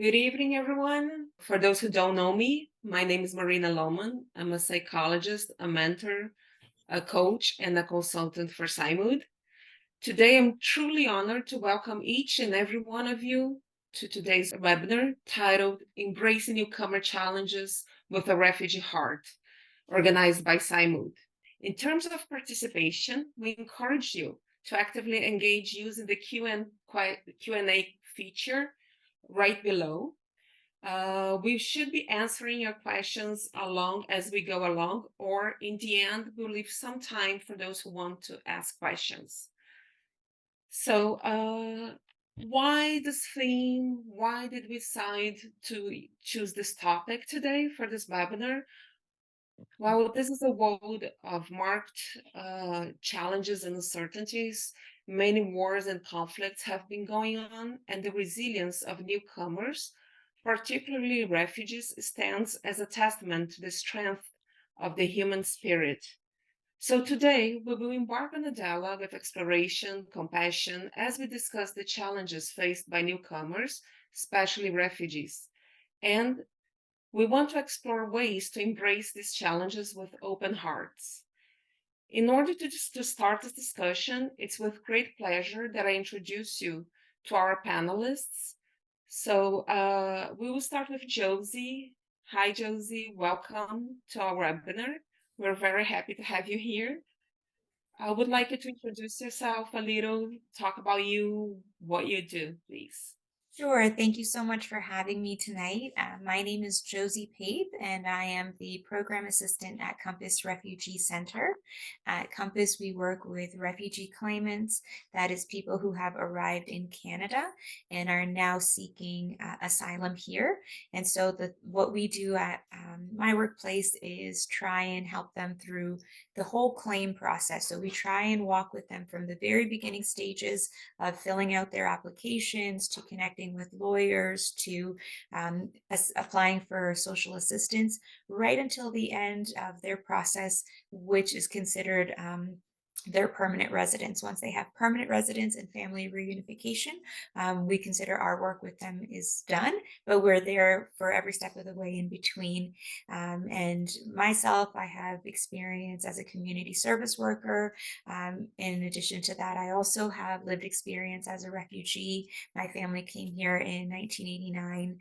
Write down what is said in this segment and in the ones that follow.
Good evening, everyone. For those who don't know me, my name is Marina Lohmann. I'm a psychologist, a mentor, a coach, and a consultant for PsyMood. Today, I'm truly honored to welcome each and every one of you to today's webinar titled Embracing Newcomer Challenges with a Refugee Heart, organized by PsyMood. In terms of participation, we encourage you to actively engage using the Q&A feature right below. We should be answering your questions along as we go along, or in the end, we'll leave some time for those who want to ask questions. So, why this theme? Why did we decide to choose this topic today for this webinar? Well, this is a world of marked challenges and uncertainties. Many wars and conflicts have been going on, and the resilience of newcomers, particularly refugees, stands as a testament to the strength of the human spirit. So today, we will embark on a dialogue of exploration, compassion, as we discuss the challenges faced by newcomers, especially refugees, and we want to explore ways to embrace these challenges with open hearts. In order to start this discussion, it's with great pleasure that I introduce you to our panelists. So we will start with Josi. Hi, Josi. Welcome to our webinar. We're very happy to have you here. I would like you to introduce yourself a little, talk about you, what you do, please. Sure. Thank you so much for having me tonight. My name is Josi Pape, and I am the program assistant at COMPASS Refugee Centre. At COMPASS, we work with refugee claimants, that is, people who have arrived in Canada and are now seeking asylum here. And so, what we do at my workplace is try and help them through the whole claim process. So, we try and walk with them from the very beginning stages of filling out their applications to connecting with lawyers to applying for social assistance right until the end of their process, which is considered their permanent residence. Once they have permanent residence and family reunification, we consider our work with them is done, but we're there for every step of the way in between. And myself, I have experience as a community service worker. In addition to that, I also have lived experience as a refugee. My family came here in 1989.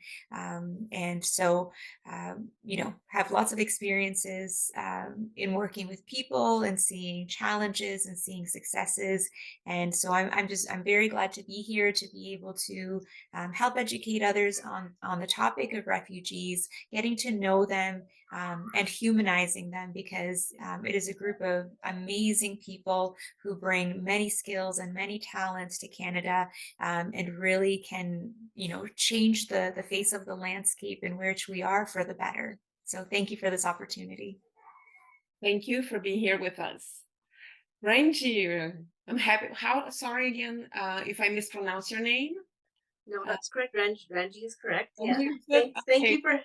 And so, have lots of experiences in working with people and seeing challenges and seeing successes. And so I'm very glad to be here to be able to help educate others on the topic of refugees, getting to know them and humanizing them, because it is a group of amazing people who bring many skills and many talents to Canada, and really can, change the face of the landscape in which we are for the better. So thank you for this opportunity. Thank you for being here with us. Ranj, I'm happy. How, sorry again, if I mispronounce your name. No, that's correct. Ranji is correct. Yeah. Ranji, Thank okay. you for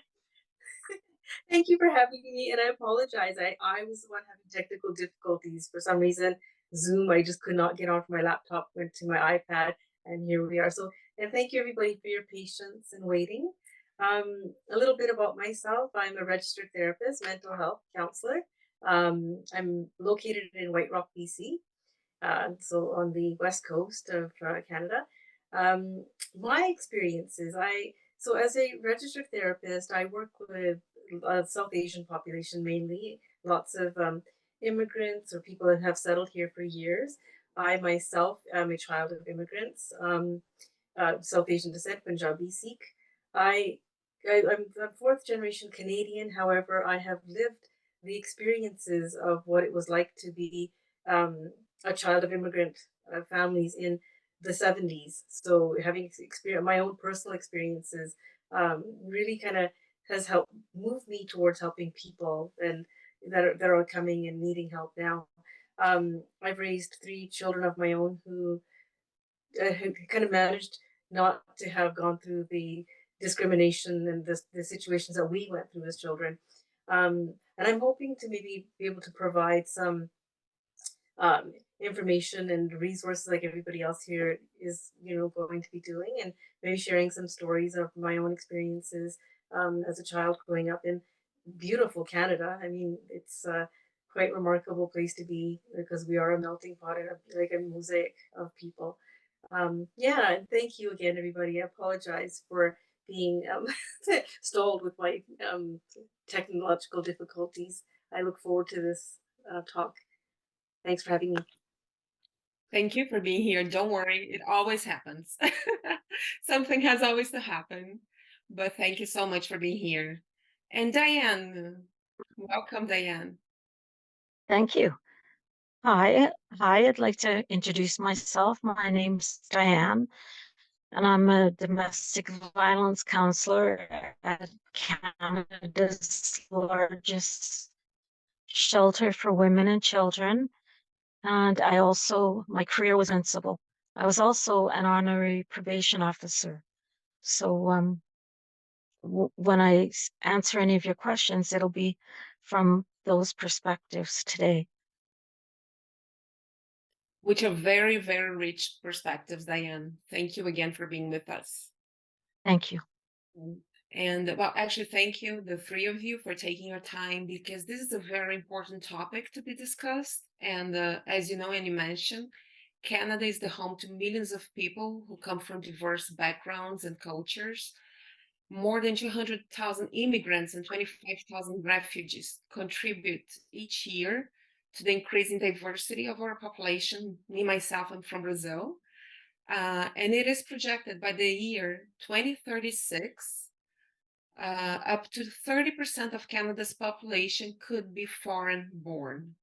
thank you for having me. And I apologize. I was the one having technical difficulties for some reason. Zoom, I just could not get onto my laptop, went to my iPad, and here we are. So, and thank you everybody for your patience and waiting. A little bit about myself. I'm a registered therapist, mental health counselor. I'm located in White Rock, BC, so on the west coast of Canada. My experiences, so as a registered therapist, I work with South Asian population mainly, lots of immigrants or people that have settled here for years. I myself am a child of immigrants, South Asian descent, Punjabi Sikh. I, I'm fourth generation Canadian. However, I have lived the experiences of what it was like to be a child of immigrant families in the 70s. So having experienced my own personal experiences really kind of has helped move me towards helping people and that are coming and needing help now. I've raised three children of my own who kind of managed not to have gone through the discrimination and the situations that we went through as children. And I'm hoping to maybe be able to provide some information and resources like everybody else here is, going to be doing, and maybe sharing some stories of my own experiences as a child growing up in beautiful Canada. I mean, it's a quite remarkable place to be because we are a melting pot and like a mosaic of people. Yeah, and thank you again, everybody. I apologize for being stalled with my technological difficulties. I look forward to this talk. Thanks for having me. Thank you for being here. Don't worry, it always happens. Something has always to happen. But thank you so much for being here. And Diane, welcome, Diane. Thank you. Hi, I'd like to introduce myself. My name's Diane, and I'm a domestic violence counselor at Canada's largest shelter for women and children. And my career was principal. I was also an honorary probation officer. So when I answer any of your questions, it'll be from those perspectives today. Which are very, very rich perspectives, Diane. Thank you again for being with us. Thank you. And well, actually, thank you, the three of you, for taking your time, because this is a very important topic to be discussed. And as you know, and you mentioned, Canada is the home to millions of people who come from diverse backgrounds and cultures. More than 200,000 immigrants and 25,000 refugees contribute each year to the increasing diversity of our population. Me, myself, I'm from Brazil. And it is projected by the year 2036, up to 30% of Canada's population could be foreign born.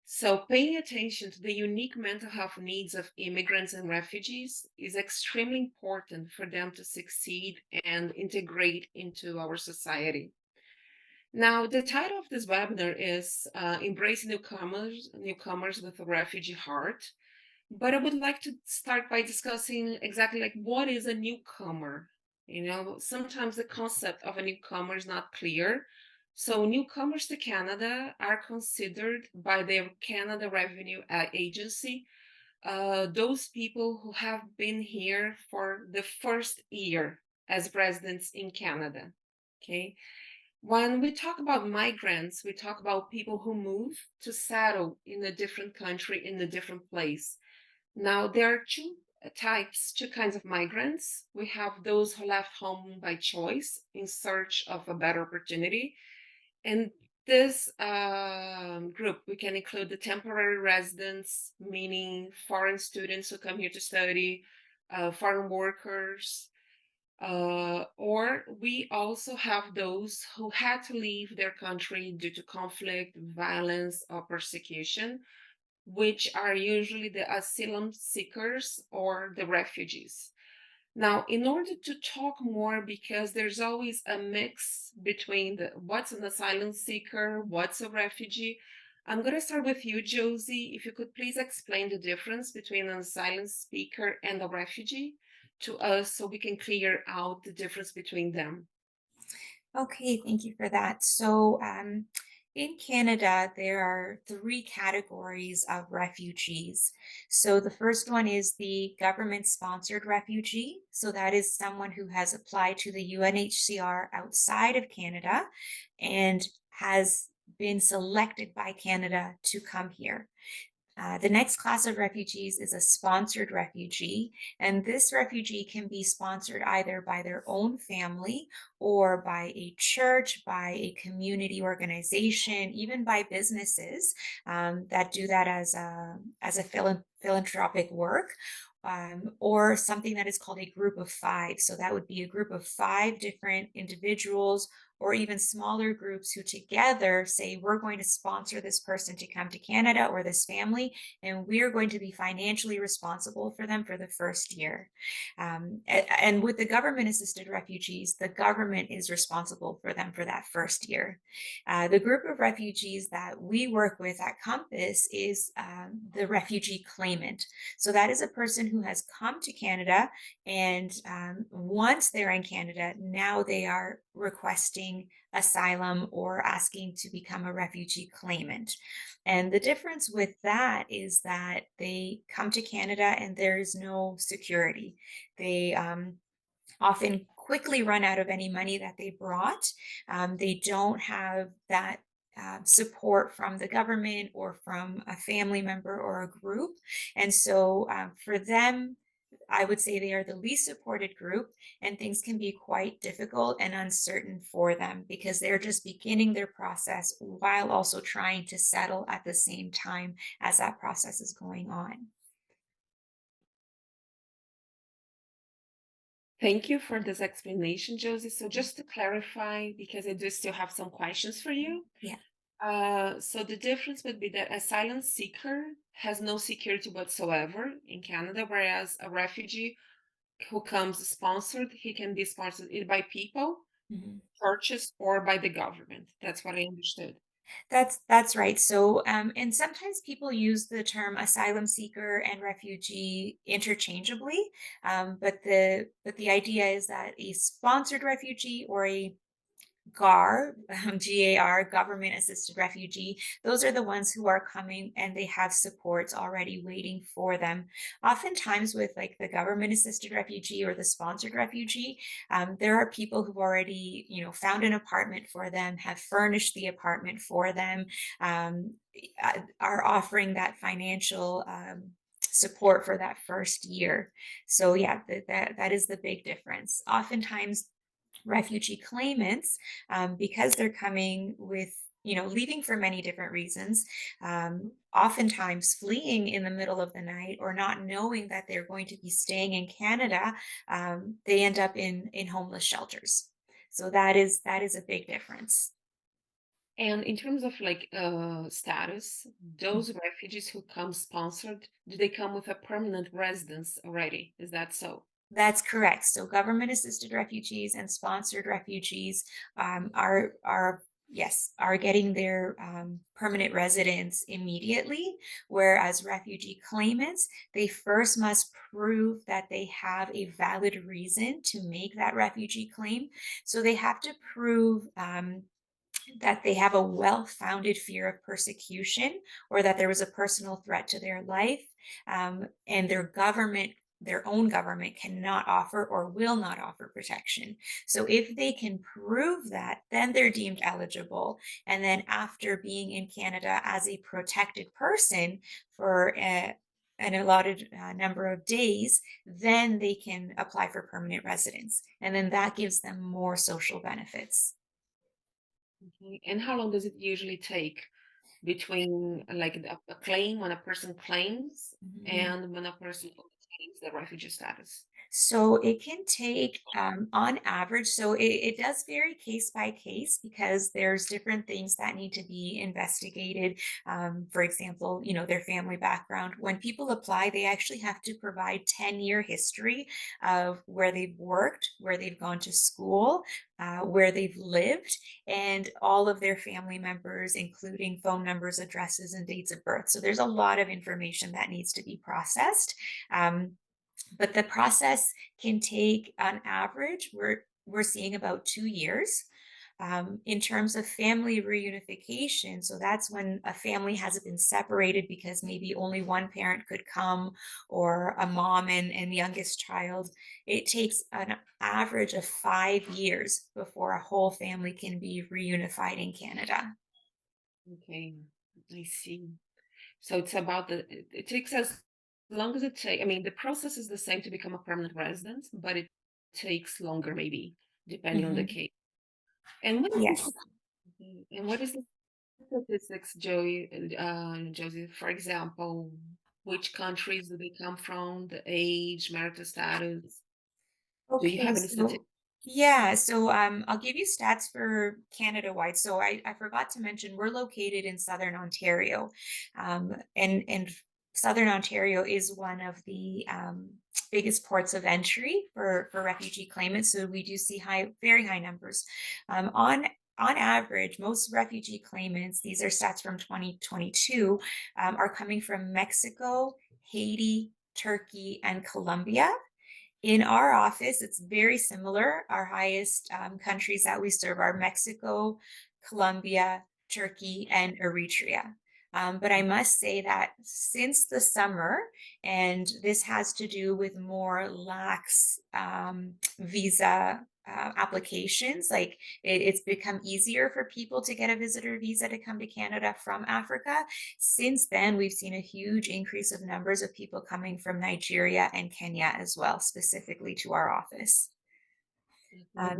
So paying attention to the unique mental health needs of immigrants and refugees is extremely important for them to succeed and integrate into our society. Now, the title of this webinar is Embracing Newcomers with a Refugee Heart. But I would like to start by discussing exactly like what is a newcomer. Sometimes the concept of a newcomer is not clear. So newcomers to Canada are considered by the Canada Revenue Agency those people who have been here for the first year as residents in Canada. Okay. When we talk about migrants, we talk about people who move to settle in a different country, in a different place. Now, there are two kinds of migrants. We have those who left home by choice in search of a better opportunity. And this group, we can include the temporary residents, meaning foreign students who come here to study, foreign workers, or we also have those who had to leave their country due to conflict, violence, or persecution, which are usually the asylum seekers or the refugees. Now, in order to talk more, because there's always a mix between what's an asylum seeker, what's a refugee, I'm going to start with you, Josi. If you could please explain the difference between an asylum seeker and a refugee to us so we can clear out the difference between them. Okay, thank you for that. So, in Canada, there are three categories of refugees. So, the first one is the government-sponsored refugee. So, that is someone who has applied to the UNHCR outside of Canada and has been selected by Canada to come here. The next class of refugees is a sponsored refugee, and this refugee can be sponsored either by their own family or by a church, by a community organization, even by businesses that do that as a philanthropic work. Or something that is called a group of five. So that would be a group of five different individuals or even smaller groups who together say, we're going to sponsor this person to come to Canada or this family, and we're going to be financially responsible for them for the first year. And with the government-assisted refugees, the government is responsible for them for that first year. The group of refugees that we work with at COMPASS is the refugee claimant. So that is a person who has come to Canada, and once they're in Canada, now they are requesting requesting asylum or asking to become a refugee claimant. And the difference with that is that they come to Canada and there is no security. They often quickly run out of any money that they brought. They don't have that support from the government or from a family member or a group. And so for them, I would say they are the least supported group, and things can be quite difficult and uncertain for them because they're just beginning their process while also trying to settle at the same time as that process is going on. Thank you for this explanation, Josie. So just to clarify, because I do still have some questions for you. Yeah. So the difference would be that asylum seeker has no security whatsoever in Canada, whereas a refugee who comes sponsored, he can be sponsored either by people, Mhm. purchased, or by the government. That's what I understood. That's right. So, and sometimes people use the term asylum seeker and refugee interchangeably, but the idea is that a sponsored refugee or a GAR, GAR, government assisted refugee, those are the ones who are coming and they have supports already waiting for them. Oftentimes, with like the government assisted refugee or the sponsored refugee, there are people who've already, found an apartment for them, have furnished the apartment for them, are offering that financial. Support for that first year. So yeah, that is the big difference. Oftentimes refugee claimants, because they're coming with, leaving for many different reasons, oftentimes fleeing in the middle of the night or not knowing that they're going to be staying in Canada, they end up in homeless shelters. So that is a big difference. And in terms of like status, those refugees who come sponsored, do they come with a permanent residence already? Is that so? That's correct. So government assisted refugees and sponsored refugees are getting their permanent residence immediately, whereas refugee claimants, they first must prove that they have a valid reason to make that refugee claim. So they have to prove that they have a well-founded fear of persecution or that there was a personal threat to their life, and their own government cannot offer or will not offer protection. So if they can prove that, then they're deemed eligible. And then after being in Canada as a protected person for an allotted number of days, then they can apply for permanent residence. And then that gives them more social benefits. Okay. And how long does it usually take between like a claim when a person claims Mhm. and when a person obtains the refugee status? So it can take, on average, so it does vary case by case because there's different things that need to be investigated. For example, their family background. When people apply, they actually have to provide 10-year history of where they've worked, where they've gone to school, where they've lived, and all of their family members, including phone numbers, addresses, and dates of birth. So there's a lot of information that needs to be processed. Um, but the process can take, on average, we're seeing about 2 years. In terms of family reunification, so that's when a family has been separated because maybe only one parent could come, or a mom and youngest child. It takes an average of 5 years before a whole family can be reunified in Canada. Okay, I see. So it's about it takes as long as it takes. I mean, the process is the same to become a permanent resident, but it takes longer, maybe, depending on the Mhm. case. And what is Yes. the statistics, Josie? For example, which countries do they come from? The age, marital status. Do you Okay, have any so statistics? yeah, so I'll give you stats for Canada wide. So I forgot to mention we're located in Southern Ontario, and Southern Ontario is one of the biggest ports of entry for refugee claimants. So we do see very high numbers. On average, most refugee claimants, these are stats from 2022, are coming from Mexico, Haiti, Turkey, and Colombia. In our office, it's very similar. Our highest countries that we serve are Mexico, Colombia, Turkey, and Eritrea. But I must say that since the summer, and this has to do with more lax visa applications, like it's become easier for people to get a visitor visa to come to Canada from Africa. Since then, we've seen a huge increase of numbers of people coming from Nigeria and Kenya as well, specifically to our office.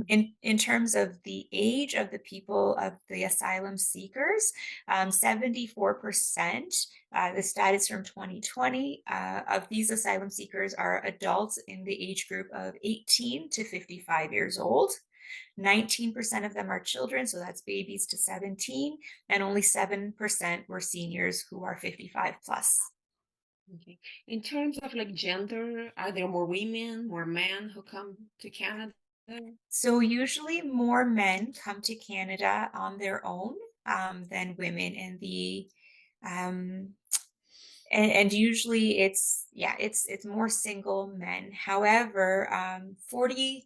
In terms of the age of the people, of the asylum seekers, 74%, the status from 2020, of these asylum seekers are adults in the age group of 18 to 55 years old. 19% of them are children, so that's babies to 17, and only 7% were seniors who are 55 plus. Okay. In terms of like gender, are there more women, more men who come to Canada? So usually more men come to Canada on their own than women, and the and usually it's more single men. However, 48%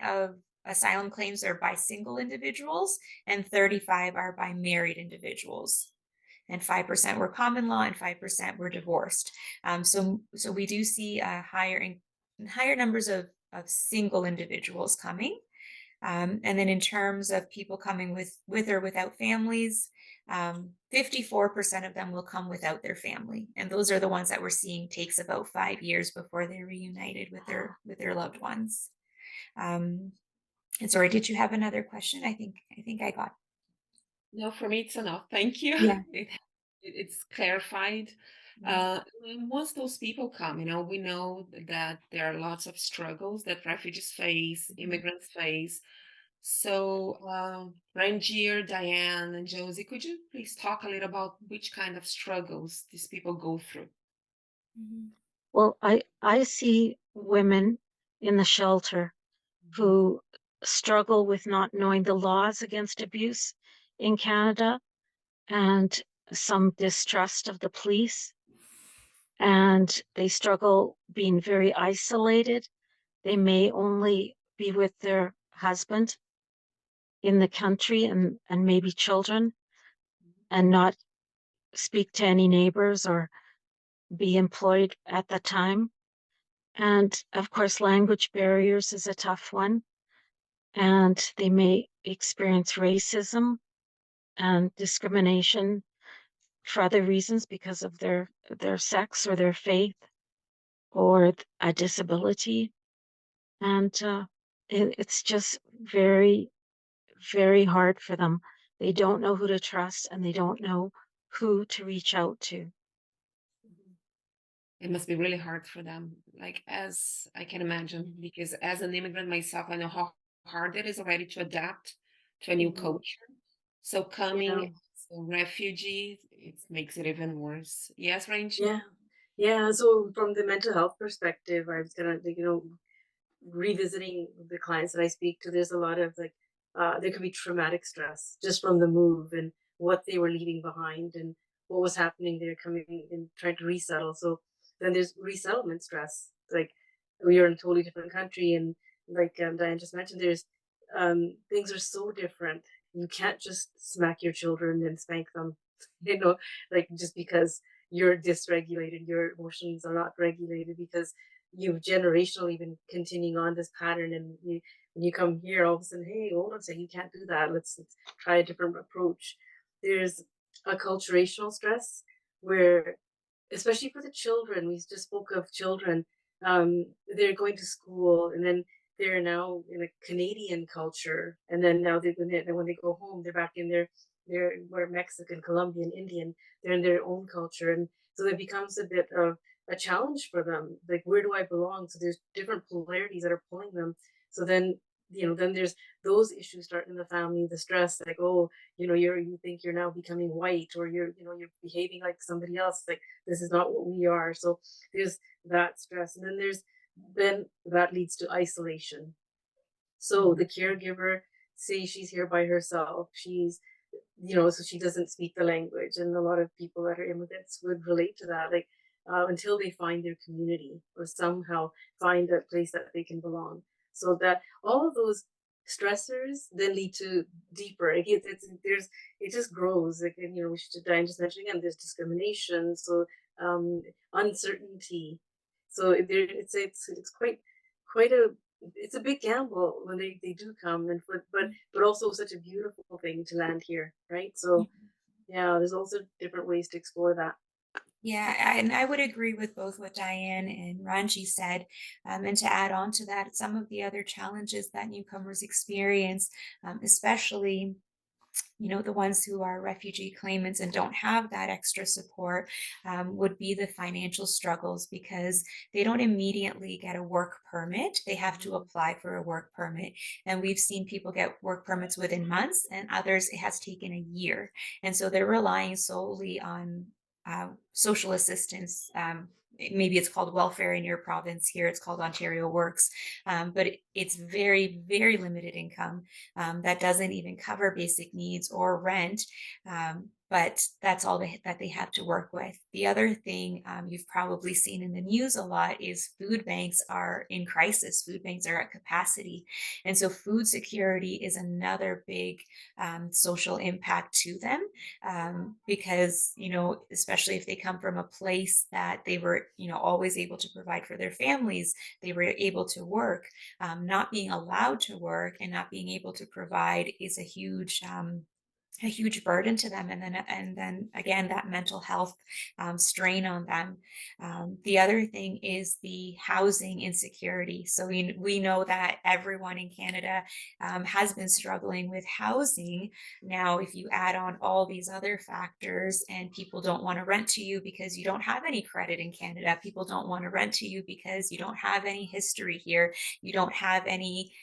of asylum claims are by single individuals, and 35 are by married individuals, and 5% were common law, and 5% were divorced. So we do see higher numbers of single individuals coming. And then in terms of people coming with or without families, 54% of them will come without their family. And those are the ones that we're seeing takes about 5 years before they're reunited with their loved ones. And sorry, did you have another question? I think I got. No, for me it's enough. Thank you. Yeah. It's clarified. Once those people come, we know that there are lots of struggles that refugees face, immigrants face. So, Ranj, Diane, and Josi, could you please talk a little about which kind of struggles these people go through? Well, I see women in the shelter who struggle with not knowing the laws against abuse in Canada, and some distrust of the police, and they struggle being very isolated. They may only be with their husband in the country and maybe children, and not speak to any neighbors or be employed at the time. And of course, language barriers is a tough one. And they may experience racism and discrimination for other reasons because of their sex or their faith or a disability. And it's just very, very hard for them. They don't know who to trust, and they don't know who to reach out to. It must be really hard for them, like, as I can imagine, because as an immigrant myself, I know how hard it is already to adapt to a new culture. So coming as a refugee, it makes it even worse. Yes, Ranj? Yeah. So from the mental health perspective, I was gonna, revisiting the clients that I speak to, there's a lot of there could be traumatic stress just from the move and what they were leaving behind and what was happening there, coming and trying to resettle. So then there's resettlement stress. Like, we are in a totally different country, and like Diane just mentioned, there's things are so different. You can't just smack your children and spank them, like just because you're dysregulated, your emotions are not regulated, because you've generationally been continuing on this pattern, and when you come here, all of a sudden, hey, hold on a second, you can't do that. Let's try a different approach. There's acculturational stress where, especially for the children, we just spoke of children, they're going to school, and then they're now in a Canadian culture, and then now when they go home, they're back in we're Mexican, Colombian, Indian, they're in their own culture, and so it becomes a bit of a challenge for them. Like, where do I belong? So there's different polarities that are pulling them. So then, then there's those issues start in the family, the stress, like, oh, you think you're now becoming white, or you're behaving like somebody else. Like, this is not what we are. So there's that stress. And then that leads to isolation. So the caregiver, say she's here by herself, she's, so she doesn't speak the language. And a lot of people that are immigrants would relate to that. Like, until they find their community or somehow find a place that they can belong. So that all of those stressors then lead to deeper. It just grows. Like, and, you know, Diane just mentioned again, there's discrimination, so uncertainty. So it's quite a it's a big gamble when they do come, and but also such a beautiful thing to land here, right? So yeah, there's also different ways to explore that. Yeah, and I would agree with both what Diane and Ranji said. And to add on to that, some of the other challenges that newcomers experience, especially the ones who are refugee claimants and don't have that extra support, would be the financial struggles because they don't immediately get a work permit. They have to apply for a work permit. And we've seen people get work permits within months, and others it has taken a year. And so they're relying solely on social assistance. Maybe it's called welfare in your province. Here it's called Ontario Works, but it's very, very limited income that doesn't even cover basic needs or rent. But that's all that they have to work with. The other thing you've probably seen in the news a lot is food banks are in crisis. Food banks are at capacity. And so food security is another big social impact to them because, especially if they come from a place that they were, always able to provide for their families, they were able to work. Not being allowed to work and not being able to provide is a huge burden to them, and then again that mental health strain on them. The other thing is the housing insecurity. So we know that everyone in Canada has been struggling with housing. Now if you add on all these other factors and people don't want to rent to you because you don't have any credit in Canada, people don't want to rent to you because you don't have any history here, you don't have any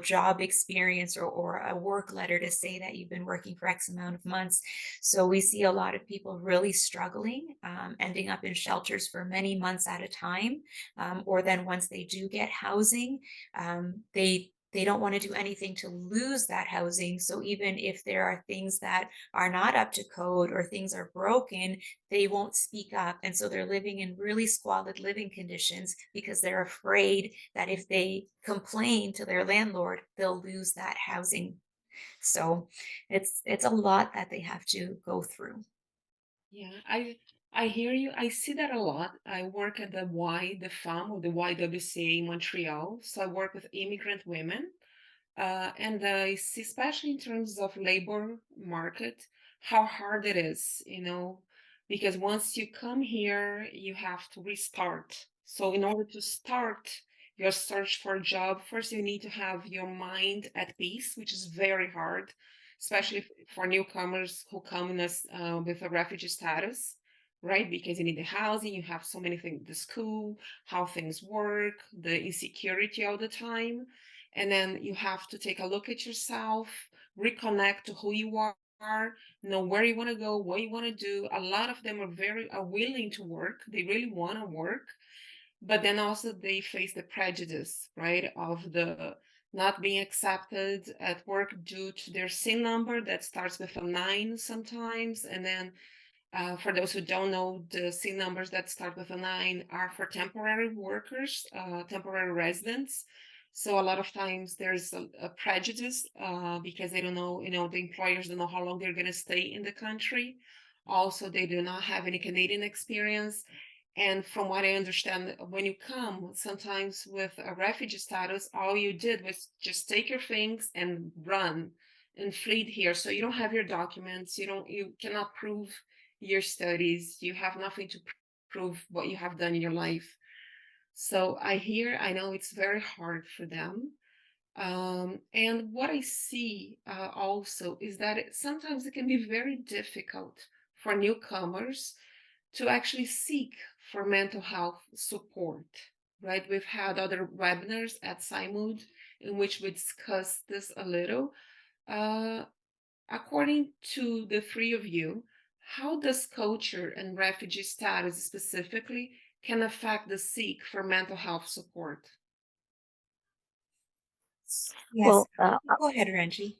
job experience or a work letter to say that you've been working for X amount of months. So we see a lot of people really struggling, ending up in shelters for many months at a time. Or then once they do get housing, they don't want to do anything to lose that housing. So even if there are things that are not up to code or things are broken, they won't speak up. And so they're living in really squalid living conditions because they're afraid that if they complain to their landlord, they'll lose that housing. So it's a lot that they have to go through. Yeah, I hear you. I see that a lot. I work at the FAM or the YWCA in Montreal. So I work with immigrant women. And I see, especially in terms of labor market, how hard it is, because once you come here, you have to restart. So in order to start your search for a job, first you need to have your mind at peace, which is very hard, especially for newcomers who come in with a refugee status, right? Because you need the housing, you have so many things, the school, how things work, the insecurity all the time. And then you have to take a look at yourself, reconnect to who you are, know where you want to go, what you want to do. A lot of them are willing to work. They really want to work, but then also they face the prejudice, right, of the not being accepted at work due to their SIN number that starts with a 9 sometimes. And then for those who don't know, the SIN numbers that start with a 9 are for temporary workers, temporary residents. So a lot of times there's a prejudice because they don't know, the employers don't know how long they're going to stay in the country. Also, they do not have any Canadian experience. And from what I understand, when you come, sometimes with a refugee status, all you did was just take your things and run and flee here. So you don't have your documents. You cannot prove your studies. You have nothing to prove what you have done in your life. So I know it's very hard for them. And what I see also is that sometimes it can be very difficult for newcomers to actually seek for mental health support, right? We've had other webinars at PsyMood in which we discussed this a little. Uh, According to the three of you, how does culture and refugee status specifically can affect the seek for mental health support? Yes. Well, Go ahead, Ranji.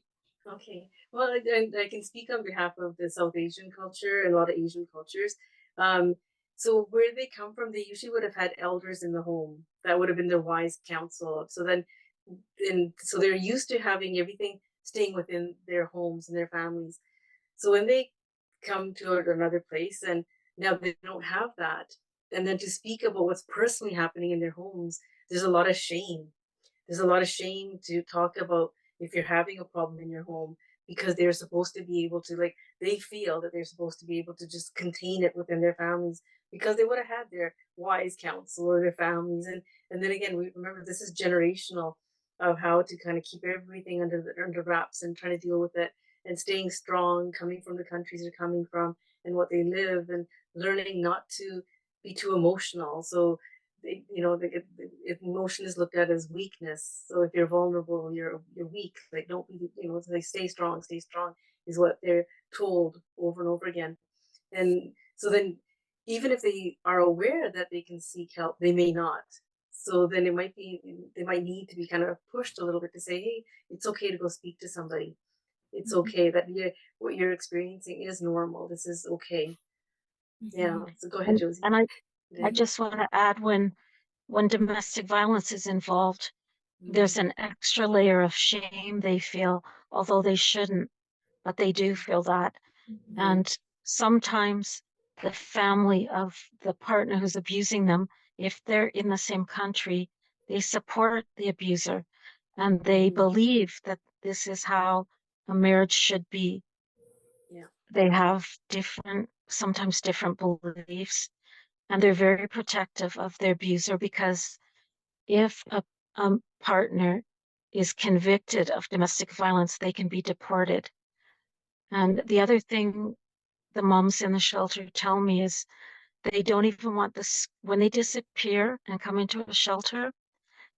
Okay. Well, I can speak on behalf of the South Asian culture and a lot of Asian cultures. Um, So where they come from, they usually would have had elders in the home that would have been their wise counsel. So then, and so they're used to having everything staying within their homes and their families. So when they come to another place and now they don't have that, and then to speak about what's personally happening in their homes, there's a lot of shame. There's a lot of shame to talk about if you're having a problem in your home, because they're supposed to be able to, like, they feel that they're supposed to be able to just contain it within their families because they would have had their wise counsel or their families. And then again, we remember this is generational of how to kind of keep everything under wraps and trying to deal with it and staying strong, coming from the countries they're coming from and what they live, and learning not to be too emotional. So they, emotion is looked at as weakness. So if you're vulnerable, you're weak. Like, don't be, so they stay strong is what they're told over and over again. And so then, even if they are aware that they can seek help, they may not. So then they might need to be kind of pushed a little bit to say, hey, it's okay to go speak to somebody. It's okay that what you're experiencing is normal. This is okay. Yeah. So go ahead, Josie. And I Yeah. just want to add, when domestic violence is involved, there's an extra layer of shame they feel, although they shouldn't, but they do feel that. And sometimes the family of the partner who's abusing them, if they're in the same country, they support the abuser and they believe that this is how a marriage should be. Yeah. They have sometimes different beliefs, and they're very protective of their abuser, because if a partner is convicted of domestic violence, they can be deported. And the other thing the moms in the shelter tell me is they don't even want this when they disappear and come into a shelter.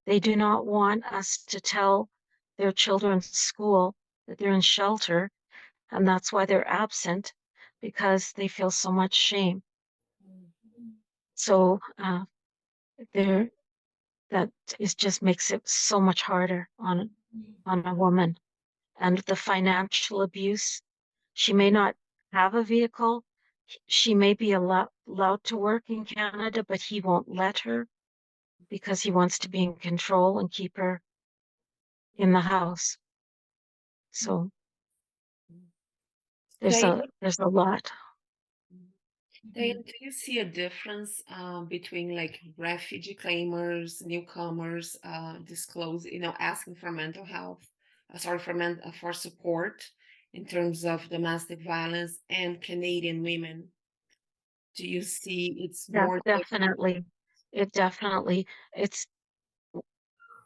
They do not want us to tell their children's school that they're in shelter, and that's why they're absent, because they feel so much shame. So there, that is just makes it so much harder on a woman. And the financial abuse, she may not have a vehicle. She may be allowed to work in Canada, but he won't let her because he wants to be in control and keep her in the house. So there's Diane, a lot. Diane, do you see a difference between like refugee claimers, newcomers, asking for mental health, for support in terms of domestic violence, and Canadian women? Do you see it's Yeah, more definitely. It's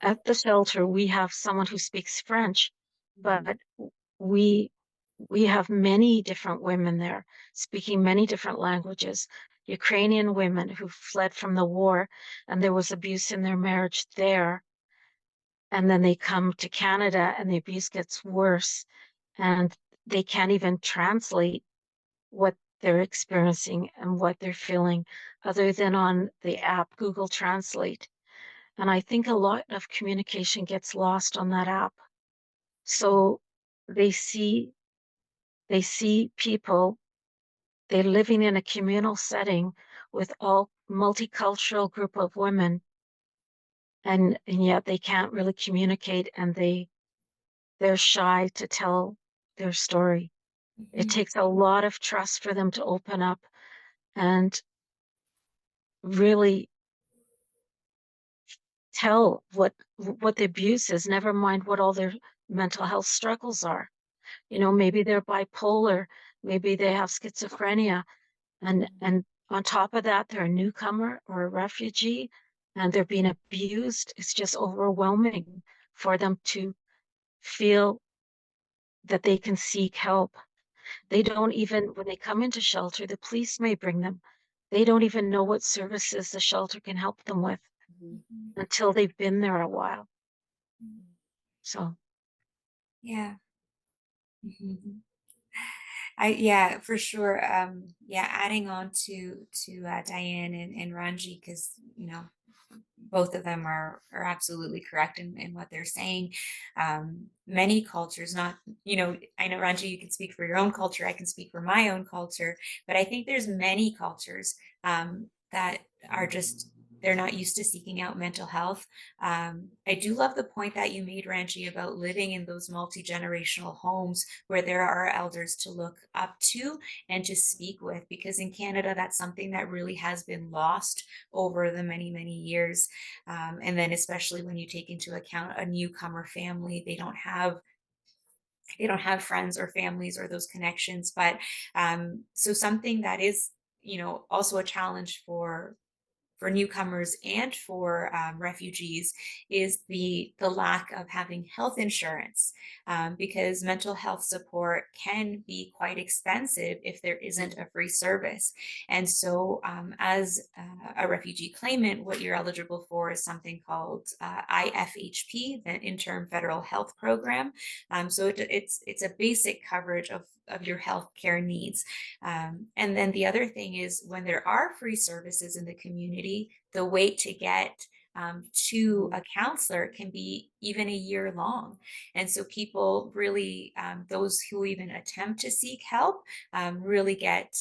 at the shelter, we have someone who speaks French, but we have many different women there speaking many different languages. Ukrainian women who fled from the war and there was abuse in their marriage there. And then they come to Canada and the abuse gets worse and they can't even translate what they're experiencing and what they're feeling other than on the app Google Translate. And I think a lot of communication gets lost on that app. So they see people, they're living in a communal setting with all multicultural group of women, and yet they can't really communicate, and they're shy to tell their story. It takes a lot of trust for them to open up and really tell what the abuse is, never mind what all their mental health struggles are. Maybe they're bipolar, maybe they have schizophrenia, and on top of that, they're a newcomer or a refugee, and they're being abused. It's just overwhelming for them to feel that they can seek help. They don't even, when they come into shelter, the police may bring them. They don't even know what services the shelter can help them with until they've been there a while. So, Yeah. Yeah, for sure. Yeah, adding on to Diane and Ranji, because both of them are absolutely correct in what they're saying. Many cultures, not, I know, Ranji, you can speak for your own culture, I can speak for my own culture, but I think there's many cultures that are just, they're not used to seeking out mental health. I do love the point that you made, Ranji, about living in those multi-generational homes where there are elders to look up to and to speak with, because in Canada, that's something that really has been lost over the many, many years. And then especially when you take into account a newcomer family, they don't have friends or families or those connections. But so something that is, also a challenge for newcomers and for refugees is the lack of having health insurance, because mental health support can be quite expensive if there isn't a free service. And so, as a refugee claimant, what you're eligible for is something called IFHP, the Interim Federal Health Program. So it's a basic coverage of your health care needs. And then the other thing is, when there are free services in the community, the wait to get to a counselor can be even a year long. And so people really, those who even attempt to seek help, really get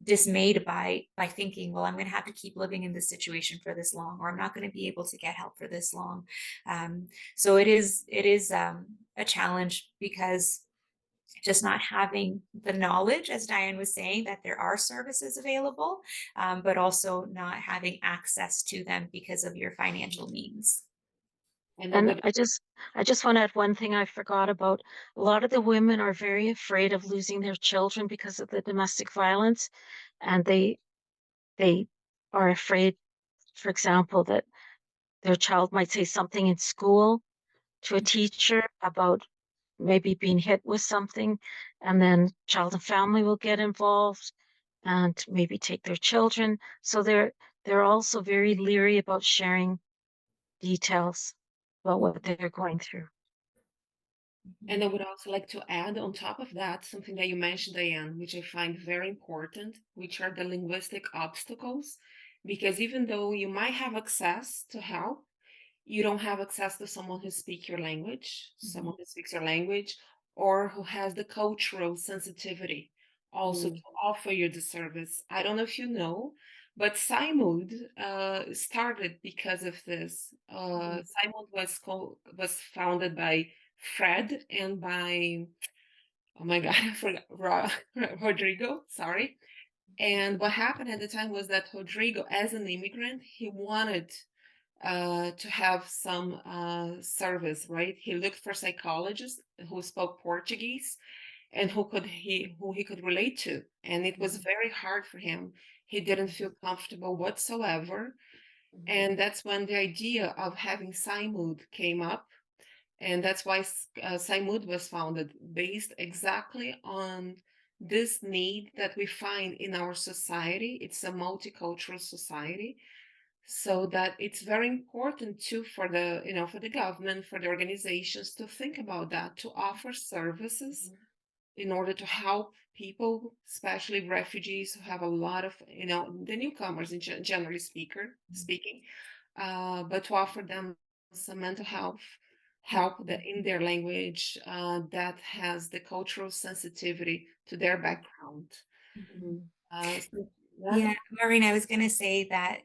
dismayed by thinking, well, I'm going to have to keep living in this situation for this long, or I'm not going to be able to get help for this long. So it is a challenge, because just not having the knowledge, as Diane was saying, that there are services available, but also not having access to them because of your financial means. And I just want to add one thing I forgot about. A lot of the women are very afraid of losing their children because of the domestic violence, and they are afraid, for example, that their child might say something in school to a teacher about maybe being hit with something, and then child and family will get involved and maybe take their children. So they're also very leery about sharing details about what they're going through. And I would also like to add on top of that something that you mentioned, Diane, which I find very important, which are the linguistic obstacles. Because even though you might have access to help, you don't have access to someone who speaks your language, someone who speaks your language, or who has the cultural sensitivity also to offer you the service. I don't know if you know, but PsyMood started because of this. PsyMood was founded by Fred and by, oh my God, I forgot, Rodrigo, sorry. And what happened at the time was that Rodrigo, as an immigrant, he wanted to have some service, right? He looked for psychologists who spoke Portuguese and who he could relate to, and it was very hard for him. He didn't feel comfortable whatsoever, and that's when the idea of having PsyMood came up, and that's why PsyMood was founded, based exactly on this need that we find in our society. It's a multicultural society, so that it's very important too for the for the government, for the organizations to think about that, to offer services in order to help people, especially refugees who have a lot of the newcomers, generally speaking, but to offer them some mental health help that in their language, that has the cultural sensitivity to their background. So that, Yeah, Marina, I was going to say that,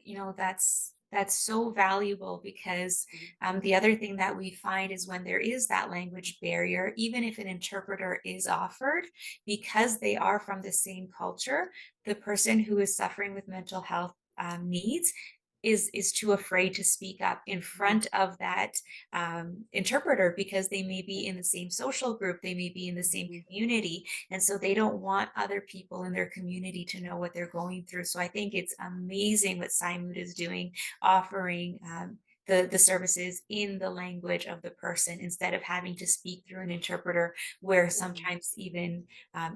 that's so valuable, because the other thing that we find is, when there is that language barrier, even if an interpreter is offered, because they are from the same culture, the person who is suffering with mental health needs is too afraid to speak up in front of that interpreter, because they may be in the same social group, they may be in the same community, and so they don't want other people in their community to know what they're going through. So I think it's amazing what PsyMood is doing, offering the services in the language of the person, instead of having to speak through an interpreter, where sometimes even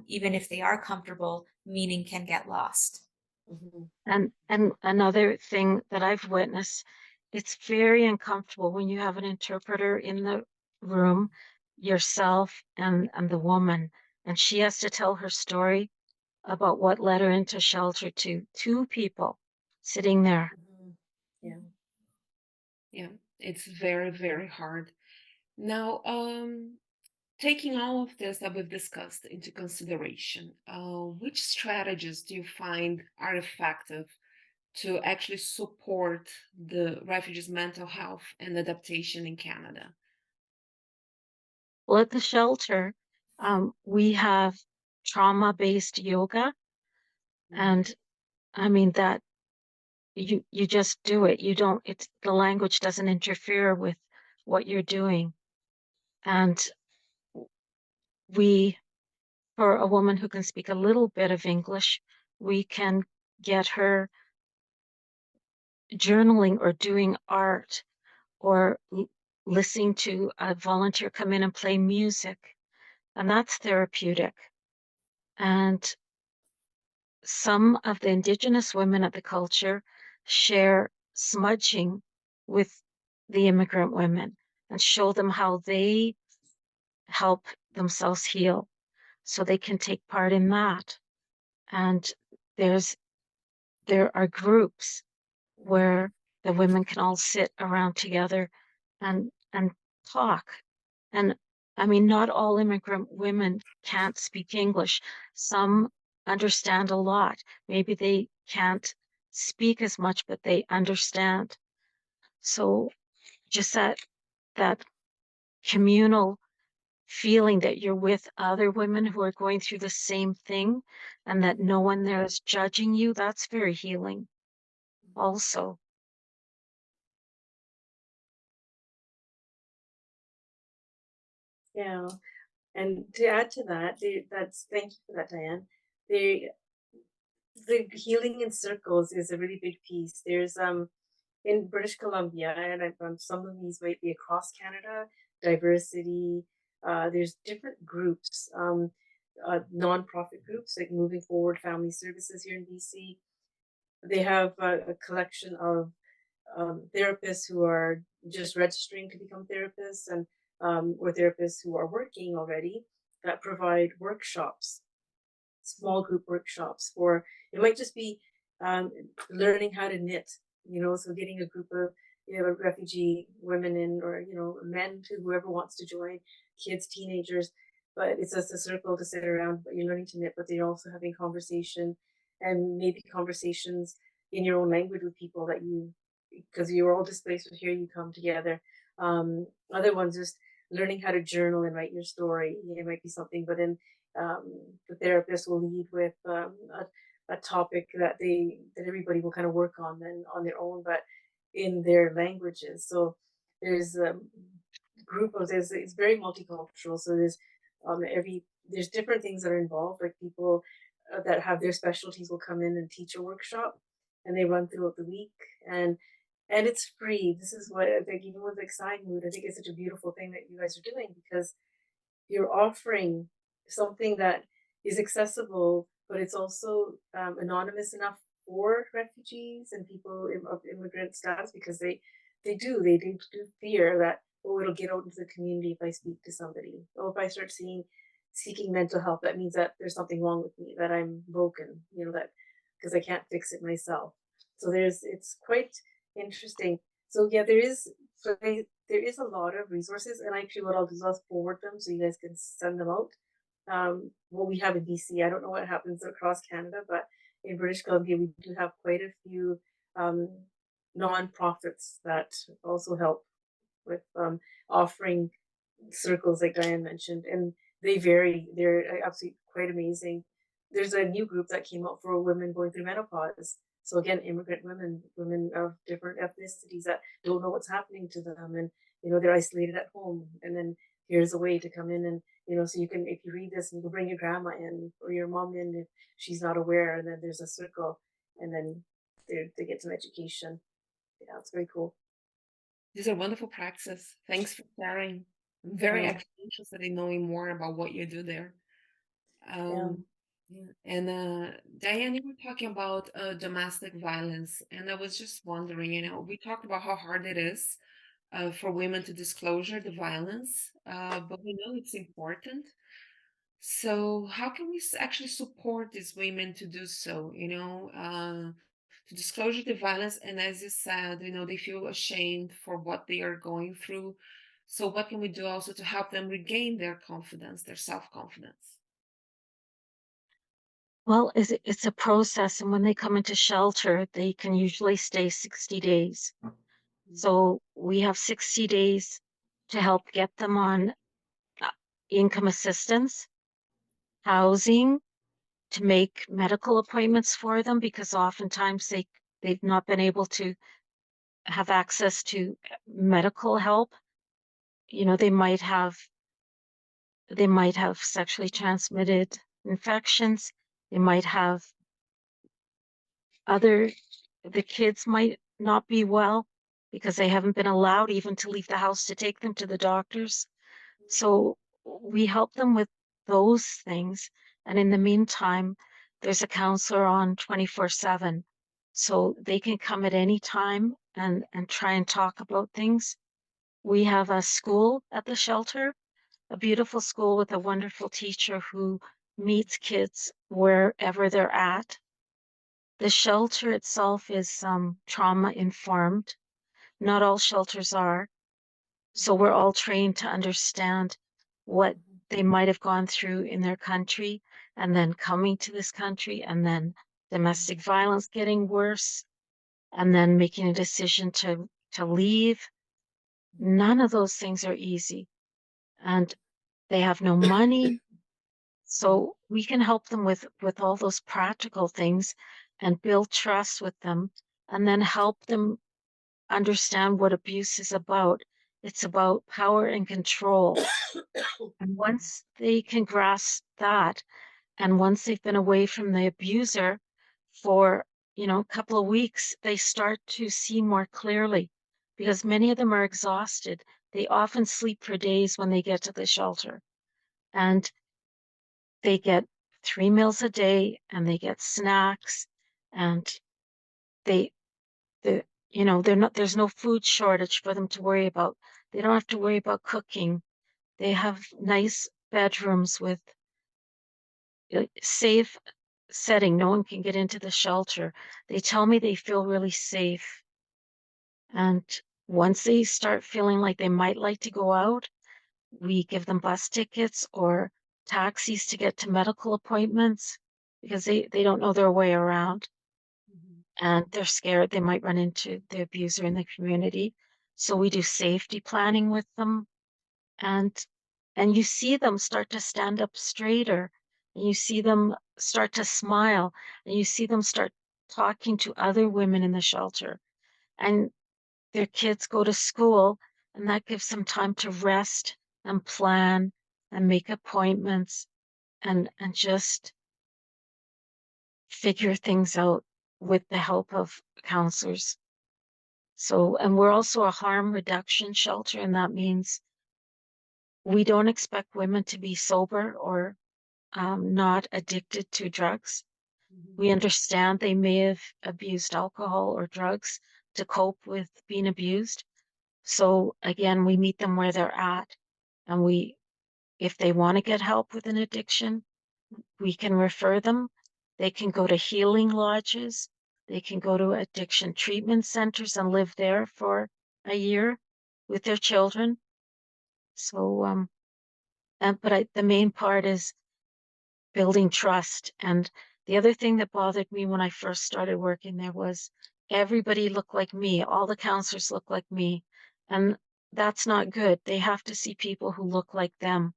if they are comfortable, meaning can get lost. And another thing that I've witnessed, it's very uncomfortable when you have an interpreter in the room, yourself and the woman, and she has to tell her story about what led her into shelter to two people sitting there. Yeah. Yeah, it's very, very hard. Now, taking all of this that we've discussed into consideration, which strategies do you find are effective to actually support the refugees' mental health and adaptation in Canada? Well, at the shelter, we have trauma-based yoga, and I mean that you just do it. You don't, it's the language doesn't interfere with what you're doing. And we, for a woman who can speak a little bit of English, we can get her journaling or doing art or listening to a volunteer come in and play music. And that's therapeutic. And some of the Indigenous women of the culture share smudging with the immigrant women and show them how they help themselves heal so they can take part in that. And there's there are groups where the women can all sit around together and talk. And I mean, not all immigrant women can't speak English. Some understand a lot. Maybe they can't speak as much, but they understand. So just that communal feeling that you're with other women who are going through the same thing and that no one there is judging you, that's very healing also. Yeah. And to add to that, that's thank you for that, Diane. The the healing in circles is a really big piece. There's in British Columbia, and some of these might be across Canada, diversity. There's different groups, nonprofit groups like Moving Forward Family Services here in BC. They have a collection of therapists who are just registering to become therapists, and or therapists who are working already that provide workshops, small group workshops for, it might just be um, learning how to knit, so getting a group of refugee women in, or men to whoever wants to join, kids, teenagers, but it's just a circle to sit around, but you're learning to knit, but they're also having conversation, and maybe conversations in your own language with people that you, because you're all displaced, but here you come together. Other ones just learning how to journal and write your story. It might be something, but then the therapist will lead with a topic that everybody will kind of work on then on their own, but in their languages. So there's a group of this. It's very multicultural. So there's different things that are involved. Like people that have their specialties will come in and teach a workshop, and they run throughout the week, and it's free. This is what I think, even with like PsyMood, I think it's such a beautiful thing that you guys are doing, because you're offering something that is accessible, but it's also anonymous enough for refugees and people of immigrant status, because they do fear that, oh, it'll get out into the community if I speak to somebody. Oh, if I start seeking mental health, that means that there's something wrong with me, that I'm broken, that because I can't fix it myself. So it's quite interesting. So yeah, there is a lot of resources, and actually what I'll do is I'll forward them so you guys can send them out. What we have in BC, I don't know what happens across Canada, but in British Columbia, we do have quite a few um, nonprofits that also help with offering circles like Diane mentioned, and they vary. They're absolutely quite amazing. There's a new group that came out for women going through menopause. So again, immigrant women, women of different ethnicities that don't know what's happening to them, and they're isolated at home. And then here's a way to come in, and so you can, if you read this, you can bring your grandma in or your mom in if she's not aware, and then there's a circle, and then they get some education. Yeah, it's very cool. These are wonderful practices. Thanks for sharing. I'm very Yeah, actually interested in knowing more about what you do there. yeah, Yeah. And Diane, you were talking about domestic violence, and I was just wondering, we talked about how hard it is for women to disclosure the violence, but we know it's important. So how can we actually support these women to do so, to disclosure the violence. And as you said, they feel ashamed for what they are going through. So what can we do also to help them regain their confidence, their self-confidence? Well, it's a process, and when they come into shelter, they can usually stay 60 days. So we have 60 days to help get them on income assistance, housing, to make medical appointments for them, because oftentimes they've not been able to have access to medical help. They might have sexually transmitted infections. They might have the kids might not be well because they haven't been allowed even to leave the house to take them to the doctors. So we help them with those things. And in the meantime, there's a counselor on 24/7. So they can come at any time and try and talk about things. We have a school at the shelter, a beautiful school with a wonderful teacher who meets kids wherever they're at. The shelter itself is trauma informed. Not all shelters are. So we're all trained to understand what they might have gone through in their country and then coming to this country and then domestic violence getting worse and then making a decision to leave. None of those things are easy. And they have no money. So we can help them with all those practical things and build trust with them and then help them understand what abuse is about. It's about power and control. And once they can grasp that, and once they've been away from the abuser for, a couple of weeks, they start to see more clearly because many of them are exhausted. They often sleep for days when they get to the shelter. And they get 3 meals a day and they get snacks and they there's no food shortage for them to worry about. They don't have to worry about cooking. They have nice bedrooms with safe setting. No one can get into the shelter. They tell me they feel really safe. And once they start feeling like they might like to go out, we give them bus tickets or taxis to get to medical appointments because they don't know their way around. And they're scared they might run into the abuser in the community. So we do safety planning with them, and you see them start to stand up straighter, and you see them start to smile, and you see them start talking to other women in the shelter, and their kids go to school, and that gives them time to rest and plan and make appointments and just figure things out with the help of counselors. So, and we're also a harm reduction shelter, and that means we don't expect women to be sober or not addicted to drugs. We understand they may have abused alcohol or drugs to cope with being abused. So again, we meet them where they're at, and if they want to get help with an addiction, we can refer them. They can go to healing lodges. They can go to addiction treatment centers and live there for a year with their children. So, but the main part is building trust. And the other thing that bothered me when I first started working there was everybody looked like me. All the counselors look like me. And that's not good. They have to see people who look like them.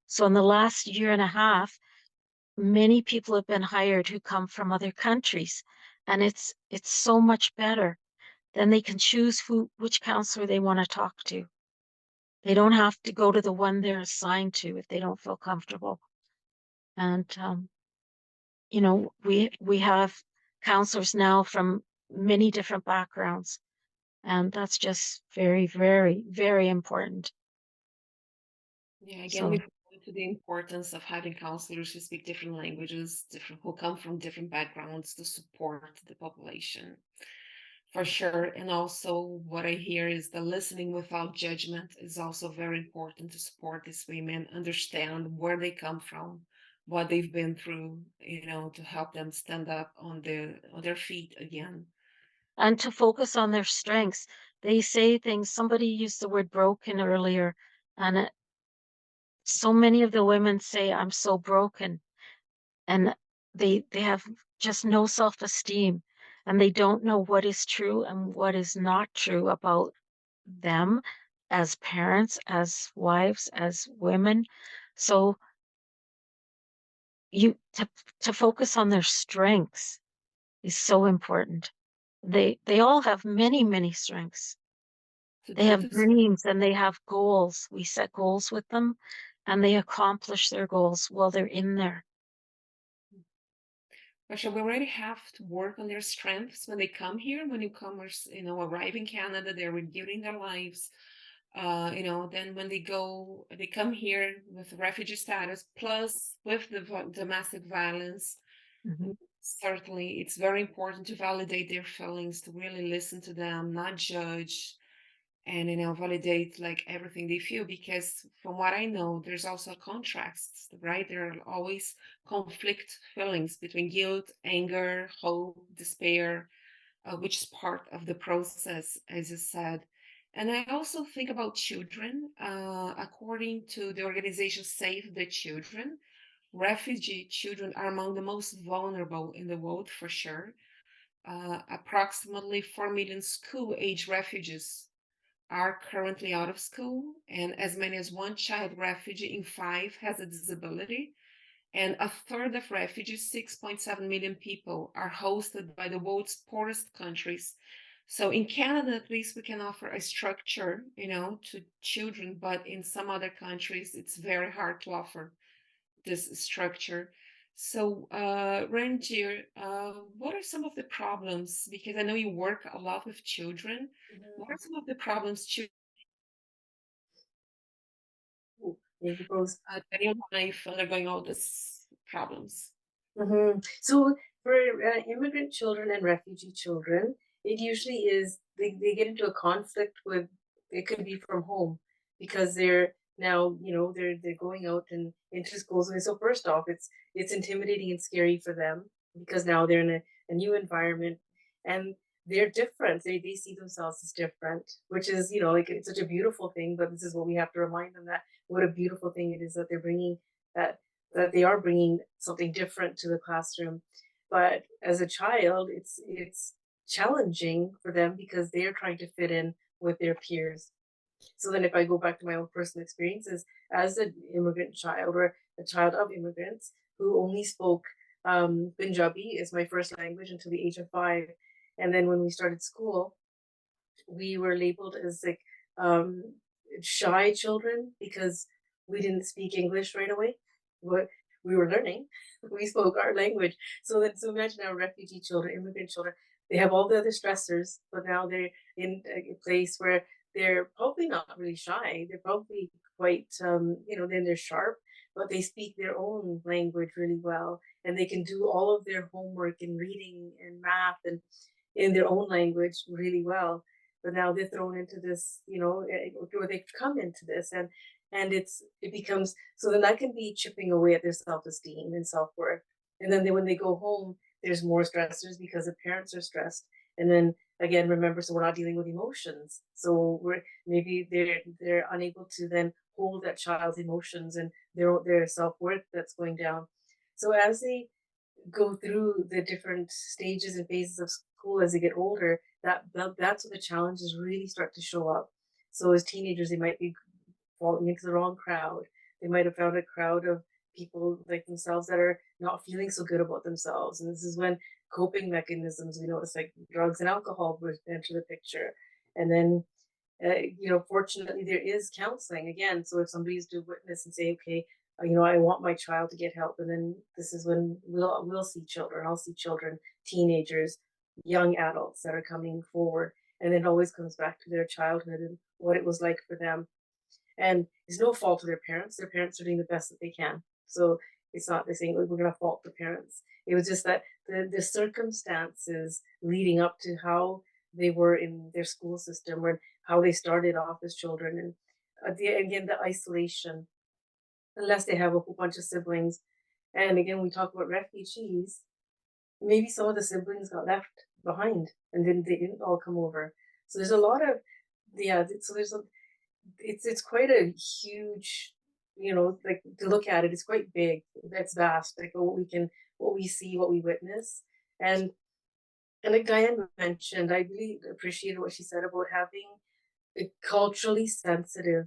So in the last year and a half, many people have been hired who come from other countries. And it's so much better. Then they can choose which counselor they want to talk to. They don't have to go to the one they're assigned to if they don't feel comfortable. And we have counselors now from many different backgrounds, and that's just very, very, very important. Yeah, again, we So go into the importance of having counselors who speak different languages, who come from different backgrounds to support the population. For sure. And also, what I hear is the listening without judgment is also very important to support these women, understand where they come from, what they've been through, to help them stand up on their feet again. and to focus on their strengths. They say things, somebody used the word broken earlier, and so many of the women say, I'm so broken. And they have just no self-esteem, and they don't know what is true and what is not true about them as parents, as wives, as women. So you to focus on their strengths is so important. They all have many strengths. To They have focus. dreams and they have goals. We set goals with them and they accomplish their goals while they're in there. Actually, we already have to work on their strengths when they come here. When newcomers, arrive in Canada, they're rebuilding their lives. Then when they come here with refugee status, plus with the domestic violence. Mhm. Certainly, it's very important to validate their feelings, to really listen to them, not judge, and validate like everything they feel. Because from what I know, there's also contrasts, right? There are always conflict feelings between guilt, anger, hope, despair, which is part of the process, as you said. And I also think about children. According to the organization Save the Children, refugee children are among the most vulnerable in the world for sure. Approximately 4 million school age refugees are currently out of school, and as many as one child refugee in five has a disability. And a third of refugees, 6.7 million people, are hosted by the world's poorest countries. So in Canada, at least we can offer a structure, to children, but in some other countries, it's very hard to offer this structure. So, Ranj, what are some of the problems? Because I know you work a lot with children. What are some of the problems children Maybe both. that in life undergoing all these problems? So for immigrant children and refugee children, it usually is they get into a conflict with it could be from home because they're now they're going out and into schools. And so first off, it's intimidating and scary for them because now they're in a new environment and they're different. They see themselves as different, which is like it's such a beautiful thing. But this is what we have to remind them that what a beautiful thing it is that they're bringing that that they are bringing something different to the classroom. But as a child, it's challenging for them because they're trying to fit in with their peers. So then if I go back to my own personal experiences as an immigrant child or a child of immigrants who only spoke Punjabi as my first language until the age of 5. And then when we started school, we were labeled as like um, shy children because we didn't speak English right away. But we were learning, we spoke our language. So imagine our refugee children, immigrant children. They have all the other stressors, but now they're in a place where they're probably not really shy. They're probably quite, then they're sharp, but they speak their own language really well, and they can do all of their homework and reading and math and in their own language really well. But now they're thrown into this, or they've come into this, and it becomes so then that can be chipping away at their self-esteem and self-worth. And then when they go home, there's more stressors because the parents are stressed. And then again, remember, so we're not dealing with emotions. So maybe they're unable to then hold that child's emotions and their self-worth that's going down. So as they go through the different stages and phases of school as they get older, that's when the challenges really start to show up. So as teenagers, they might be falling into the wrong crowd. They might have found a crowd of people like themselves that are not feeling so good about themselves. And this is when coping mechanisms, we notice like drugs and alcohol would enter the picture. And then fortunately, there is counseling again. So if somebody's to witness and say, okay, I want my child to get help, and then this is when we'll see children. I'll see children, teenagers, young adults that are coming forward, and it always comes back to their childhood and what it was like for them. And it's no fault of their parents. Their parents are doing the best that they can. So it's not they're saying, "Oh, we're going to fault the parents." It was just that the circumstances leading up to how they were in their school system or how they started off as children, and again the isolation, unless they have a whole bunch of siblings. And again, we talk about refugees. Maybe some of the siblings got left behind, and then they didn't all come over. So there's a lot of, yeah. So there's a, it's quite a huge, like to look at it. It's quite big. It's vast. Like what we see, what we witness, and like Diane mentioned, I really appreciated what she said about having a culturally sensitive,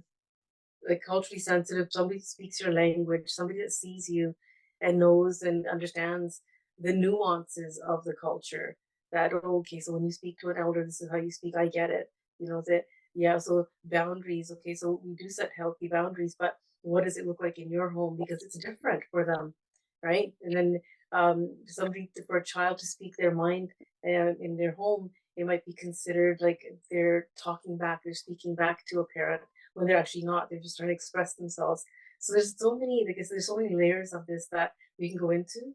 somebody who speaks your language, somebody that sees you and knows and understands the nuances of the culture. That, okay, so when you speak to an elder, this is how you speak, I get it. That, yeah, so boundaries, okay, so we do set healthy boundaries, but what does it look like in your home? Because it's different for them, right? And then for a child to speak their mind in their home, it might be considered like they're talking back, they're speaking back to a parent when they're actually not. They're just trying to express themselves. So there's so many, like I said, there's so many layers of this that we can go into.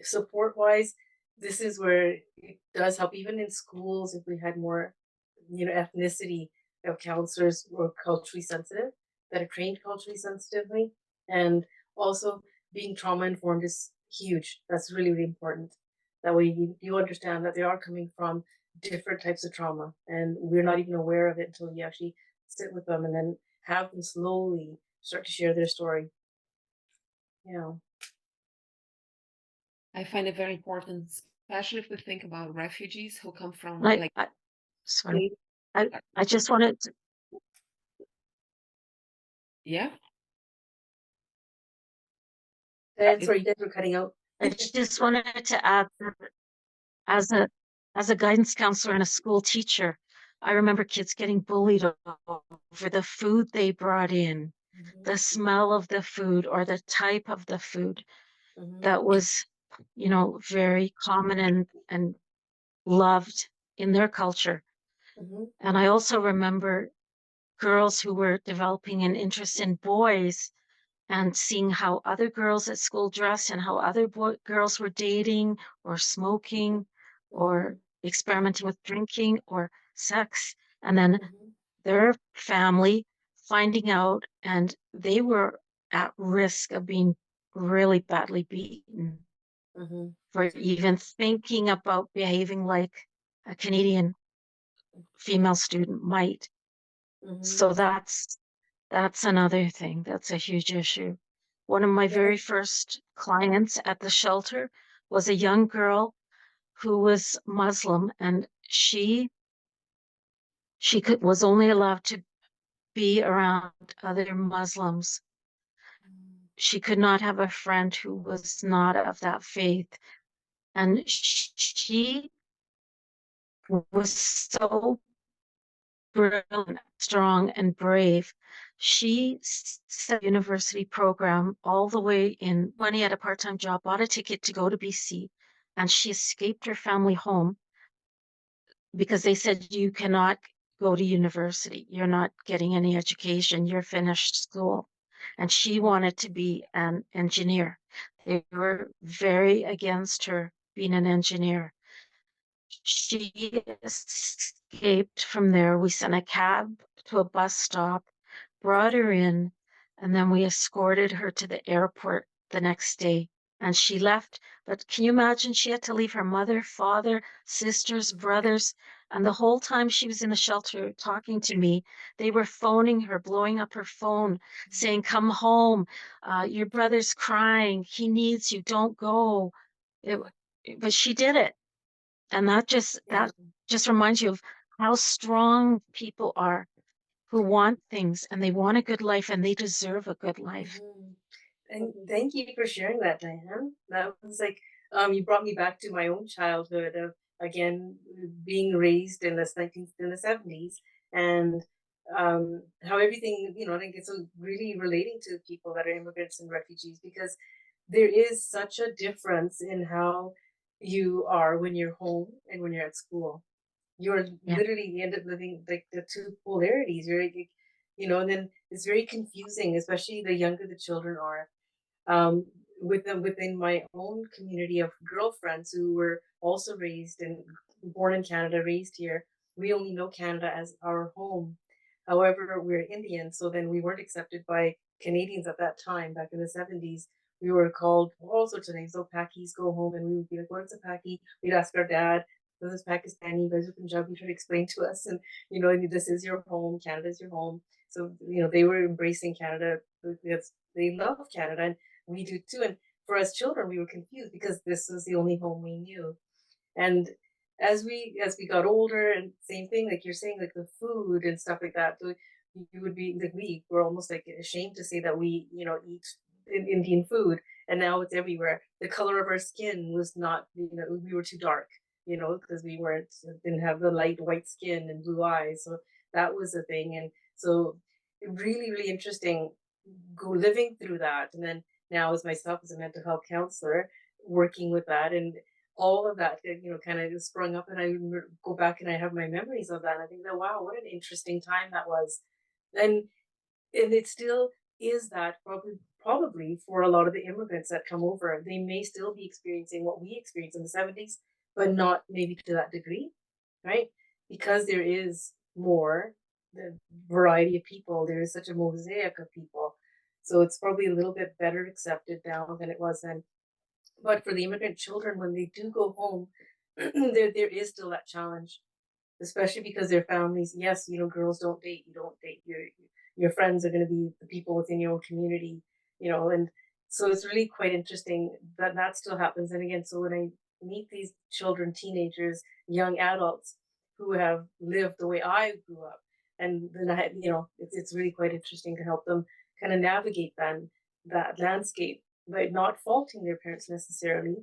Support wise, this is where it does help. Even in schools, if we had more, ethnicity of counselors who are culturally sensitive, that are trained culturally sensitively, and also being trauma informed is huge. That's really, really important. That way you understand that they are coming from different types of trauma, and we're not even aware of it until you actually sit with them and then have them slowly start to share their story. Yeah. I find it very important, especially if we think about refugees who come from Sorry, I just wanted to, yeah. Sorry, you guys were cutting out. I just wanted to add that as a guidance counselor and a school teacher, I remember kids getting bullied over the food they brought in, the smell of the food or the type of the food that was, very common and loved in their culture. And I also remember girls who were developing an interest in boys and seeing how other girls at school dressed and how other girls were dating or smoking or experimenting with drinking or sex. And then their family finding out, and they were at risk of being really badly beaten for even thinking about behaving like a Canadian female student might. So that's another thing. That's a huge issue. One of my very first clients at the shelter was a young girl who was Muslim, and was only allowed to be around other Muslims. She could not have a friend who was not of that faith. And she was so brilliant, strong, and brave. She set a university program all the way in money at a part-time job, bought a ticket to go to BC, and she escaped her family home because they said, you cannot go to university. You're not getting any education. You're finished school. And she wanted to be an engineer. They were very against her being an engineer. She escaped from there. We sent a cab to a bus stop, brought her in, and then we escorted her to the airport the next day. And she left. But can you imagine? She had to leave her mother, father, sisters, brothers. And the whole time she was in the shelter talking to me, they were phoning her, blowing up her phone, saying, come home. Your brother's crying. He needs you. Don't go. But she did it. And that just reminds you of how strong people are who want things and they want a good life and they deserve a good life. And thank you for sharing that, Diane. That was like, you brought me back to my own childhood of, again, being raised in the 70s, and how everything, I think it's really relating to people that are immigrants and refugees, because there is such a difference in how you are when you're home and when you're at school. You're literally, you end up living like the two polarities. You're like, and then it's very confusing, especially the younger the children are. Within my own community of girlfriends who were also raised and born in Canada, raised here, we only know Canada as our home. However, we're Indian, so then we weren't accepted by Canadians at that time. Back in the 70s, we were called all sorts of names. Oh, Pakis, go home. And we would be like, what's a Paki? We'd ask our dad, this Pakistani, you guys are Punjabi, trying to explain to us, and this is your home, Canada is your home. So they were embracing Canada because they love Canada, and we do too. And for us children, we were confused because this was the only home we knew. And as we got older, and same thing, like you're saying, like the food and stuff like that. So you would be like, we were almost like ashamed to say that we eat Indian food, and now it's everywhere. The color of our skin was not, we were too dark, because we didn't have the light white skin and blue eyes. So that was a thing. And so really, really interesting living through that. And then now as myself as a mental health counselor, working with that, and all of that, kind of sprung up, and I go back and I have my memories of that. And I think that, wow, what an interesting time that was. And it still is that, probably for a lot of the immigrants that come over, they may still be experiencing what we experienced in the 70s, but not maybe to that degree, right? Because there is more, the variety of people, there is such a mosaic of people. So it's probably a little bit better accepted now than it was then. But for the immigrant children, when they do go home, there is still that challenge, especially because their families, yes, girls don't date, you don't date, your friends are going to be the people within your own community, and so it's really quite interesting that that still happens. And again, so when I meet these children, teenagers, young adults who have lived the way I grew up, and then it's really quite interesting to help them kind of navigate that landscape, by not faulting their parents necessarily,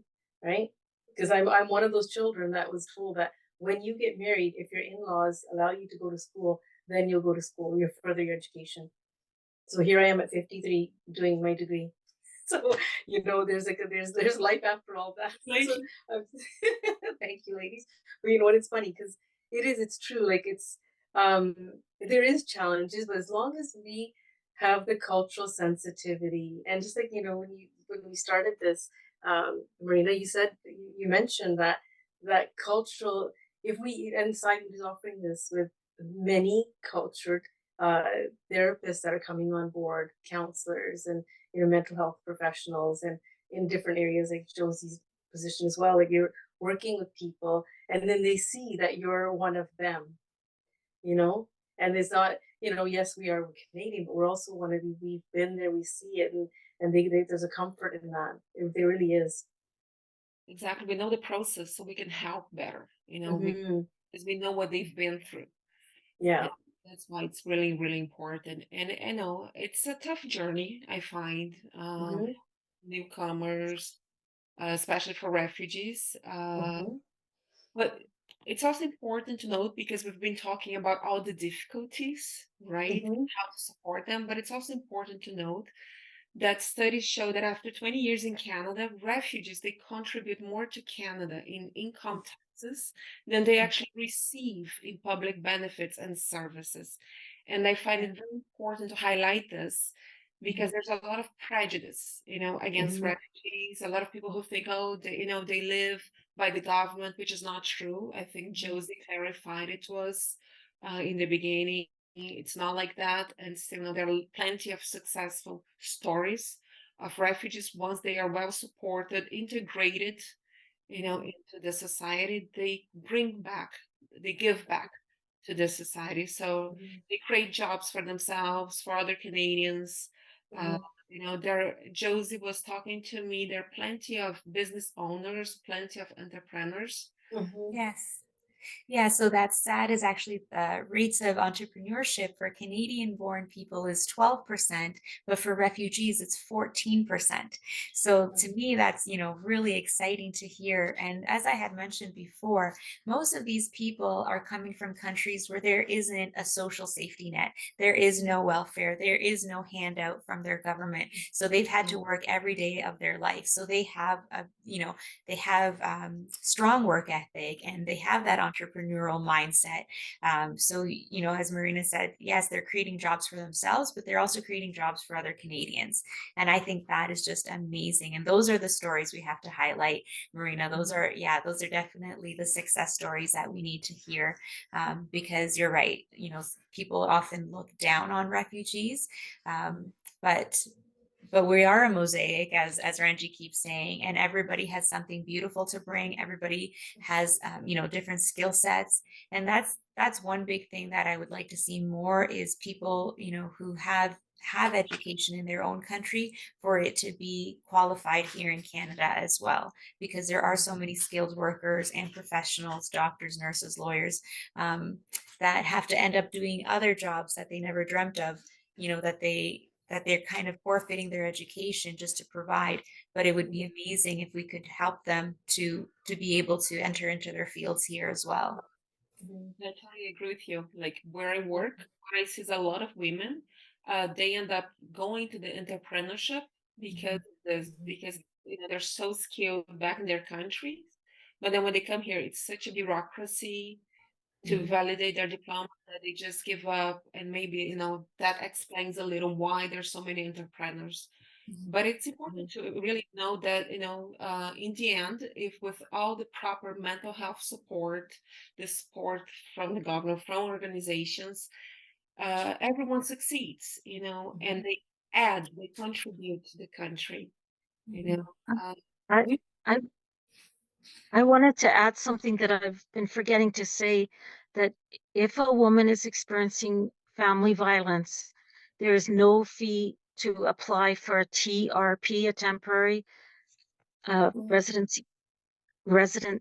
right? Because I'm one of those children that was told that when you get married, if your in-laws allow you to go to school, then you'll go to school, you'll further your education. So here I am at 53 doing my degree. So there's life after all that. So, thank you, ladies. But you know what? It's funny because it's true. Like um, there is challenges, but as long as we have the cultural sensitivity, and just like when we started this, Marina, you mentioned that cultural. If we, and PsyMood is offering this with many cultured uh, therapists that are coming on board, counselors, and mental health professionals, and in different areas, like Josi's position as well. Like you're working with people, and then they see that you're one of them, you know, and it's not, yes, we are Canadian, but we're also one of you. We've been there, we see it, and there's a comfort in that. There really is. Exactly. We know the process, so we can help better, Hmm. because we know what they've been through. Yeah. And that's why it's really, really important. And I know it's a tough journey, I find, Hmm. newcomers, especially for refugees. Hmm. But it's also important to note, because we've been talking about all the difficulties, right? Hmm. How to support them. But it's also important to note that studies show that after 20 years in Canada, refugees, they contribute more to Canada in income taxes than they actually receive in public benefits and services. And I find it very important to highlight this, because there's a lot of prejudice, against Hmm. refugees. A lot of people who think, oh, they live by the government, which is not true. I think Josi clarified it to us in the beginning. It's not like that. And still, there are plenty of successful stories of refugees. Once they are well supported, integrated, into the society, they give back to the society. So they create jobs for themselves, for other Canadians. Uh, Hmm. Josie was talking to me. There are plenty of business owners, plenty of entrepreneurs. Hmm. Yes. Yeah, so that stat is actually the rates of entrepreneurship for Canadian born people is 12%, but for refugees, it's 14%. So to me, that's, really exciting to hear. And as I had mentioned before, most of these people are coming from countries where there isn't a social safety net. There is no welfare. There is no handout from their government. So they've had to work every day of their life. So they have strong work ethic, and they have that entrepreneurial mindset. So, as Marina said, yes, they're creating jobs for themselves, but they're also creating jobs for other Canadians. And I think that is just amazing. And those are the stories we have to highlight, Marina. Those are definitely the success stories that we need to hear, because you're right. People often look down on refugees, but but we are a mosaic, as Ranji keeps saying, and everybody has something beautiful to bring. Everybody has, different skill sets, and that's one big thing that I would like to see more is people, who have education in their own country, for it to be qualified here in Canada as well, because there are so many skilled workers and professionals, doctors, nurses, lawyers, that have to end up doing other jobs that they never dreamt of, that they're kind of forfeiting their education just to provide. But it would be amazing if we could help them to be able to enter into their fields here as well. I totally agree with you. Like where I work, what I see is a lot of women. They end up going to the entrepreneurship because they're so skilled back in their countries, but then when they come here, it's such a bureaucracy to validate their diploma that they just give up, and maybe that explains a little why there's so many entrepreneurs. But it's important to really know that, in the end, if with all the proper mental health support, the support from the government, from organizations, everyone succeeds, and they contribute to the country, you know. I, We, I, I wanted to add something that I've been forgetting to say, that if a woman is experiencing family violence, there is no fee to apply for a TRP, a temporary resident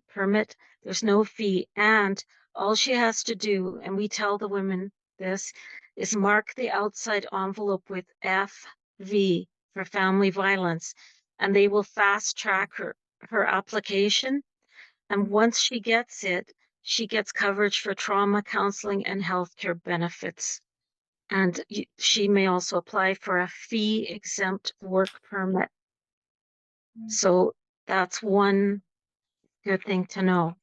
permit. There's no fee. And all she has to do, and we tell the women this, is mark the outside envelope with FV for family violence, and they will fast track her application. And once she gets it, she gets coverage for trauma, counseling, and healthcare benefits. And she may also apply for a fee-exempt work permit. So that's one good thing to know.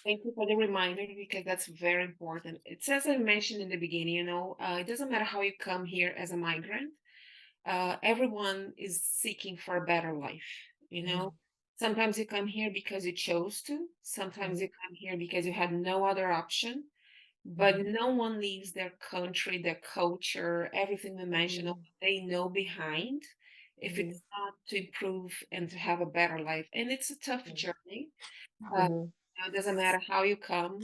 Thank you for the reminder, because that's very important. It's as I mentioned in the beginning, it doesn't matter how you come here as a migrant. Everyone is seeking for a better life. Sometimes you come here because you chose to. Sometimes you come here because you had no other option. But no one leaves their country, their culture, everything we mentioned, they know behind, if it's not to improve and to have a better life. And it's a tough journey. It doesn't matter how you come.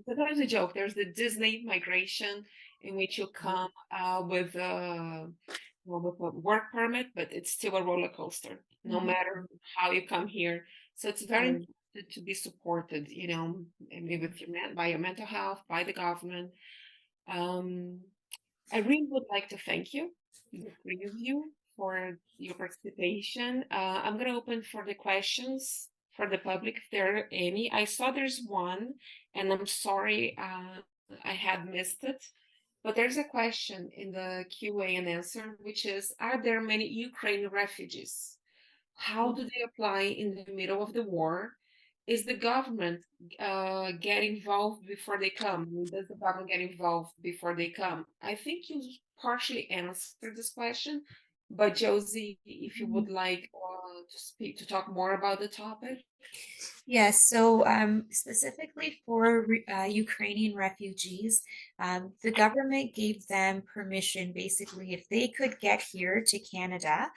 Sometimes a joke. There's the Disney migration, in which you come with a work permit, but it's still a roller coaster, no matter how you come here. So it's very important to be supported, maybe by your mental health, by the government. I really would like to thank you, the three of you, for your participation. I'm going to open for the questions for the public, if there are any. I saw there's one, and I'm sorry I had missed it. But there's a question in the QA and answer, which is, are there many Ukrainian refugees? How do they apply in the middle of the war? Is the government get involved before they come? Does the government get involved before they come? I think you partially answered this question, but Josie, if you would like to talk more about the topic. Yes, so specifically for Ukrainian refugees, the government gave them permission. Basically, if they could get here to Canada,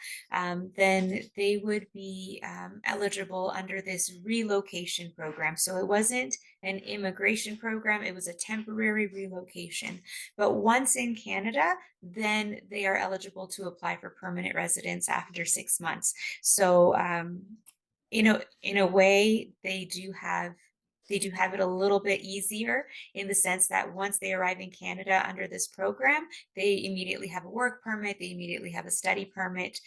then they would be eligible under this relocation program. So it wasn't an immigration program, it was a temporary relocation. But once in Canada, then they are eligible to apply for permanent residence after 6 months. So in a way, they do have it a little bit easier, in the sense that once they arrive in Canada under this program, they immediately have a work permit, they immediately have a study permit.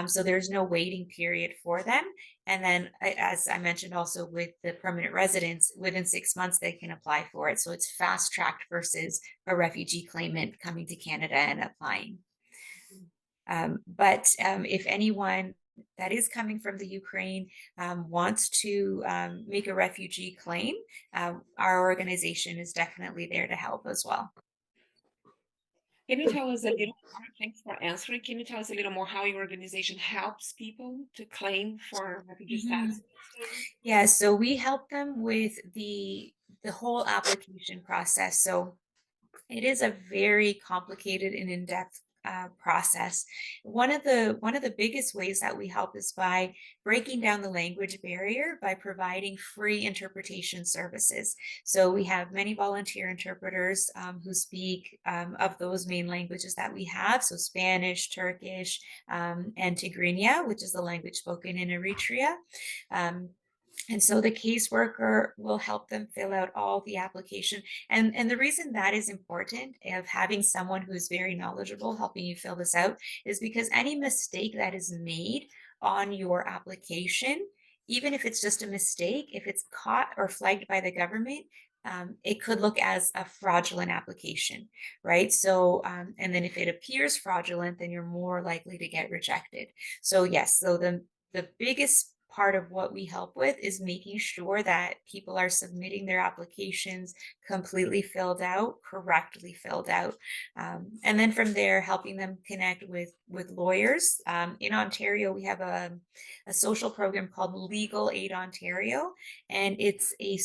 So there's no waiting period for them. And then, as I mentioned also with the permanent residence, within 6 months, they can apply for it. So it's fast tracked versus a refugee claimant coming to Canada and applying. But if anyone that is coming from the Ukraine wants to make a refugee claim, our organization is definitely there to help as well. Can you tell us a little more? Thanks for answering. Can you tell us a little more how your organization helps people to claim for refugee status? Yeah, so we help them with the whole application process. So it is a very complicated and in-depth process. One of the biggest ways that we help is by breaking down the language barrier by providing free interpretation services. So we have many volunteer interpreters who speak of those main languages that we have. So Spanish, Turkish, and Tigrinya, which is the language spoken in Eritrea. Um, and so the caseworker will help them fill out all the application. And the reason that is important of having someone who is very knowledgeable helping you fill this out is because any mistake that is made on your application, even if it's just a mistake, if it's caught or flagged by the government, it could look as a fraudulent application, right? So, and then if it appears fraudulent, then you're more likely to get rejected. So yes, so the biggest part of what we help with is making sure that people are submitting their applications completely filled out, correctly filled out. And then from there, helping them connect with lawyers. In Ontario, we have a social program called Legal Aid Ontario, and it's a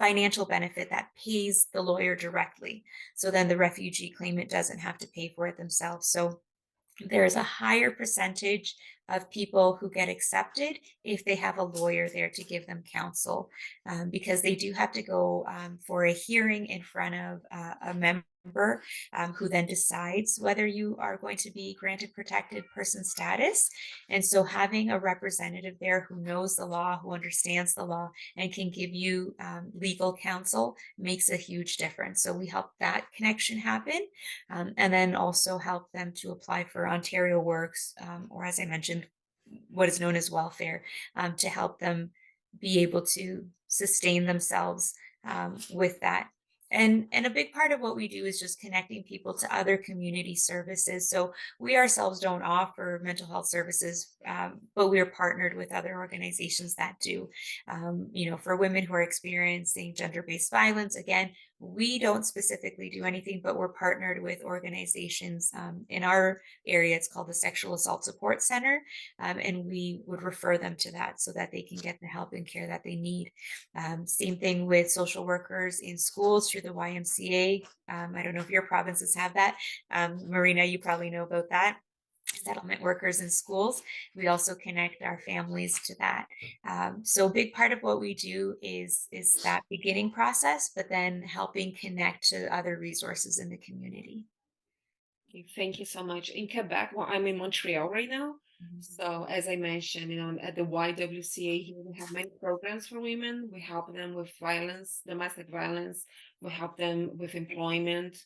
financial benefit that pays the lawyer directly. So then the refugee claimant doesn't have to pay for it themselves. So there's a higher percentage of people who get accepted if they have a lawyer there to give them counsel, because they do have to go for a hearing in front of a member who then decides whether you are going to be granted protected person status. And so having a representative there who knows the law, who understands the law, and can give you legal counsel makes a huge difference. So we help that connection happen, and then also help them to apply for Ontario Works, or as I mentioned, what is known as welfare, to help them be able to sustain themselves with that. And a big part of what we do is just connecting people to other community services. So we ourselves don't offer mental health services, but we are partnered with other organizations that do. For women who are experiencing gender-based violence, again, we don't specifically do anything, but we're partnered with organizations in our area. It's called the Sexual Assault Support Center, and we would refer them to that so that they can get the help and care that they need. Same thing with social workers in schools through the YMCA. I don't know if your provinces have that. Marina, you probably know about that. Settlement workers in schools. We also connect our families to that. So a big part of what we do is that beginning process, but then helping connect to other resources in the community. Okay, thank you so much. In Quebec, well, I'm in Montreal right now. So as I mentioned, at the YWCA here, we have many programs for women. We help them with violence, domestic violence. We help them with employment.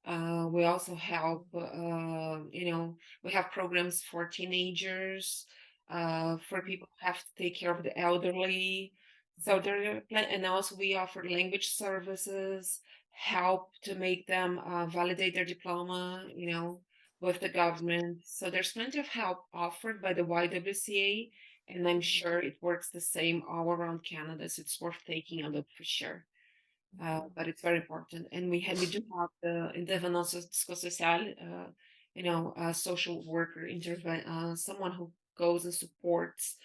We also help, we have programs for teenagers, for people who have to take care of the elderly. So and also we offer language services, help to make them validate their diploma, with the government. So there's plenty of help offered by the YWCA, and I'm sure it works the same all around Canada. So it's worth taking a look for sure. But it's very important. And we do have the intervention psychosocial, a social worker, someone who goes and supports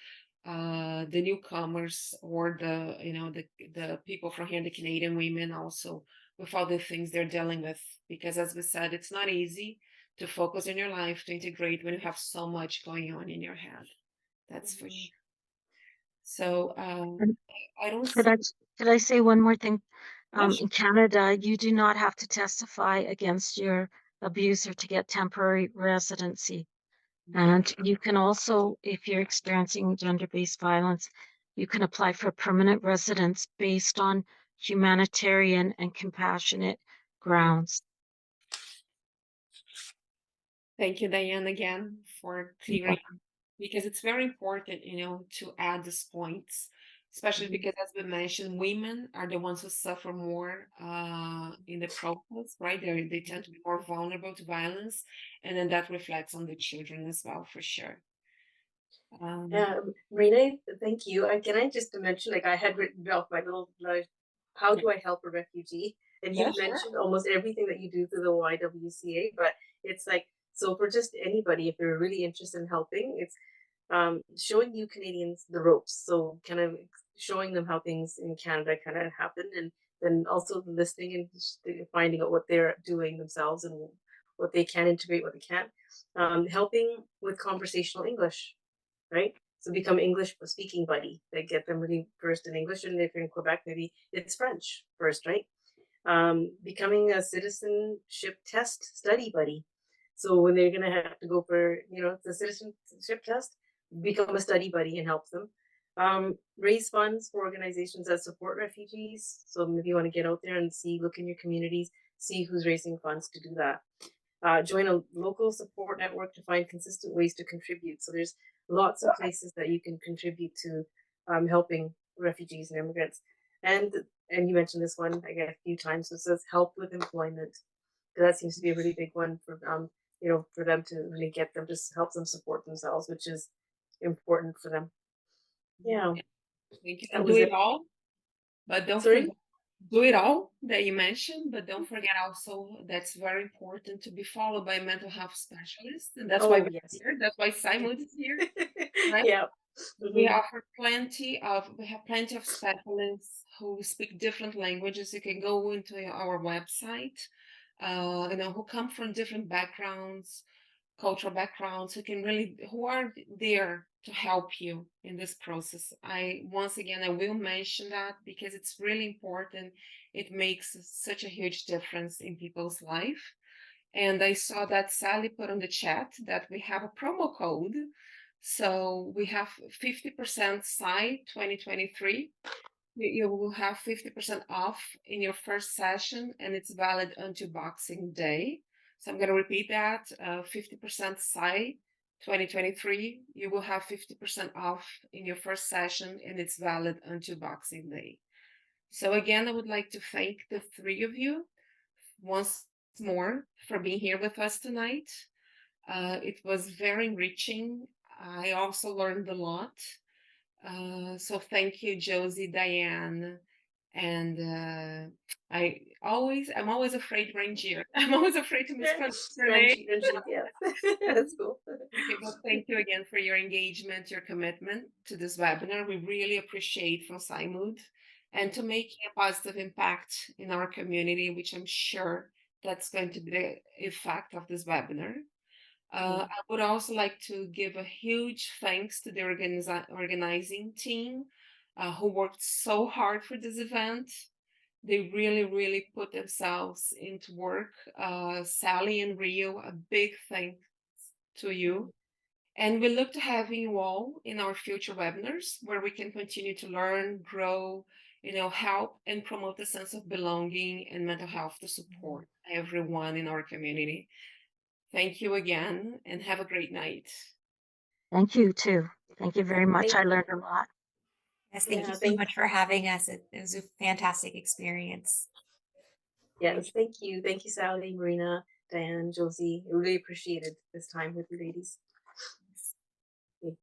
the newcomers, or the people from here, the Canadian women, also with all the things they're dealing with. Because as we said, it's not easy to focus on your life, to integrate when you have so much going on in your head. That's for sure. So And I don't Could see. I say one more thing? Yes. In Canada, you do not have to testify against your abuser to get temporary residency. And you can also, if you're experiencing gender-based violence, you can apply for permanent residence based on humanitarian and compassionate grounds. Thank you, Diane, again for clearing, because it's very important, to add these points, especially because, as we mentioned, women are the ones who suffer more in the process, right? They tend to be more vulnerable to violence, and then that reflects on the children as well, for sure. Marina, thank you. Can I just mention, like, I had written off my little, how do I help a refugee? And you Yeah, sure. mentioned almost everything that you do through the YWCA, but it's like, so for just anybody, if you're really interested in helping, it's showing you Canadians the ropes. So kind of showing them how things in Canada kind of happen, and then also listening and just finding out what they're doing themselves and what they can integrate, what they can't. Helping with conversational English, right? So become English speaking buddy. They get them really first in English, and if you're in Quebec, maybe it's French first, right? Becoming a citizenship test study buddy. So when they're gonna have to go for, the citizenship test, become a study buddy and help them. Raise funds for organizations that support refugees. So maybe you want to get out there and look in your communities, see who's raising funds to do that. Join a local support network to find consistent ways to contribute. So there's lots of places that you can contribute to helping refugees and immigrants. And you mentioned this one, I guess, a few times. So it says help with employment. That seems to be a really big one for for them to really get them, just help them support themselves, which is important for them. Yeah. Thank you. That And was do it. it all, but don't Sorry? forget, do it all that you mentioned, but don't forget also that's very important to be followed by a mental health specialist. And that's why Oh, we're yes. here. That's why PsyMood is here, right? Yeah. We Mhm. offer we have plenty of specialists who speak different languages. You can go into our website, who come from different backgrounds, cultural backgrounds, who are there to help you in this process. Once again, I will mention that because it's really important. It makes such a huge difference in people's life. And I saw that Sally put on the chat that we have a promo code. So we have 50% Psy 2023. You will have 50% off in your first session, and it's valid until Boxing Day. So I'm going to repeat that, 50% Psy 2023. You will have 50% off in your first session, and it's valid until Boxing Day. So again, I would like to thank the three of you once more for being here with us tonight. It was very enriching. I also learned a lot. So thank you, Josie, Diane, and I'm always afraid, Ranj. I'm always afraid to mispronounce your name. Ranji, yeah. That's cool. Okay, but thank you again for your engagement, your commitment to this webinar. We really appreciate from PsyMood and to making a positive impact in our community, which I'm sure that's going to be the effect of this webinar. I would also like to give a huge thanks to the organizing team who worked so hard for this event. They really, really put themselves into work. Sally and Rio, a big thanks to you. And we look to having you all in our future webinars where we can continue to learn, grow, help and promote a sense of belonging and mental health to support everyone in our community. Thank you again and have a great night. Thank you too. Thank you very much. Thank I learned a lot. Yes, thank Yeah, you so thank- much for having us. It was a fantastic experience. Yes, thank you. Thank you, Sally, Marina, Diane, Josie. I really appreciated this time with you ladies.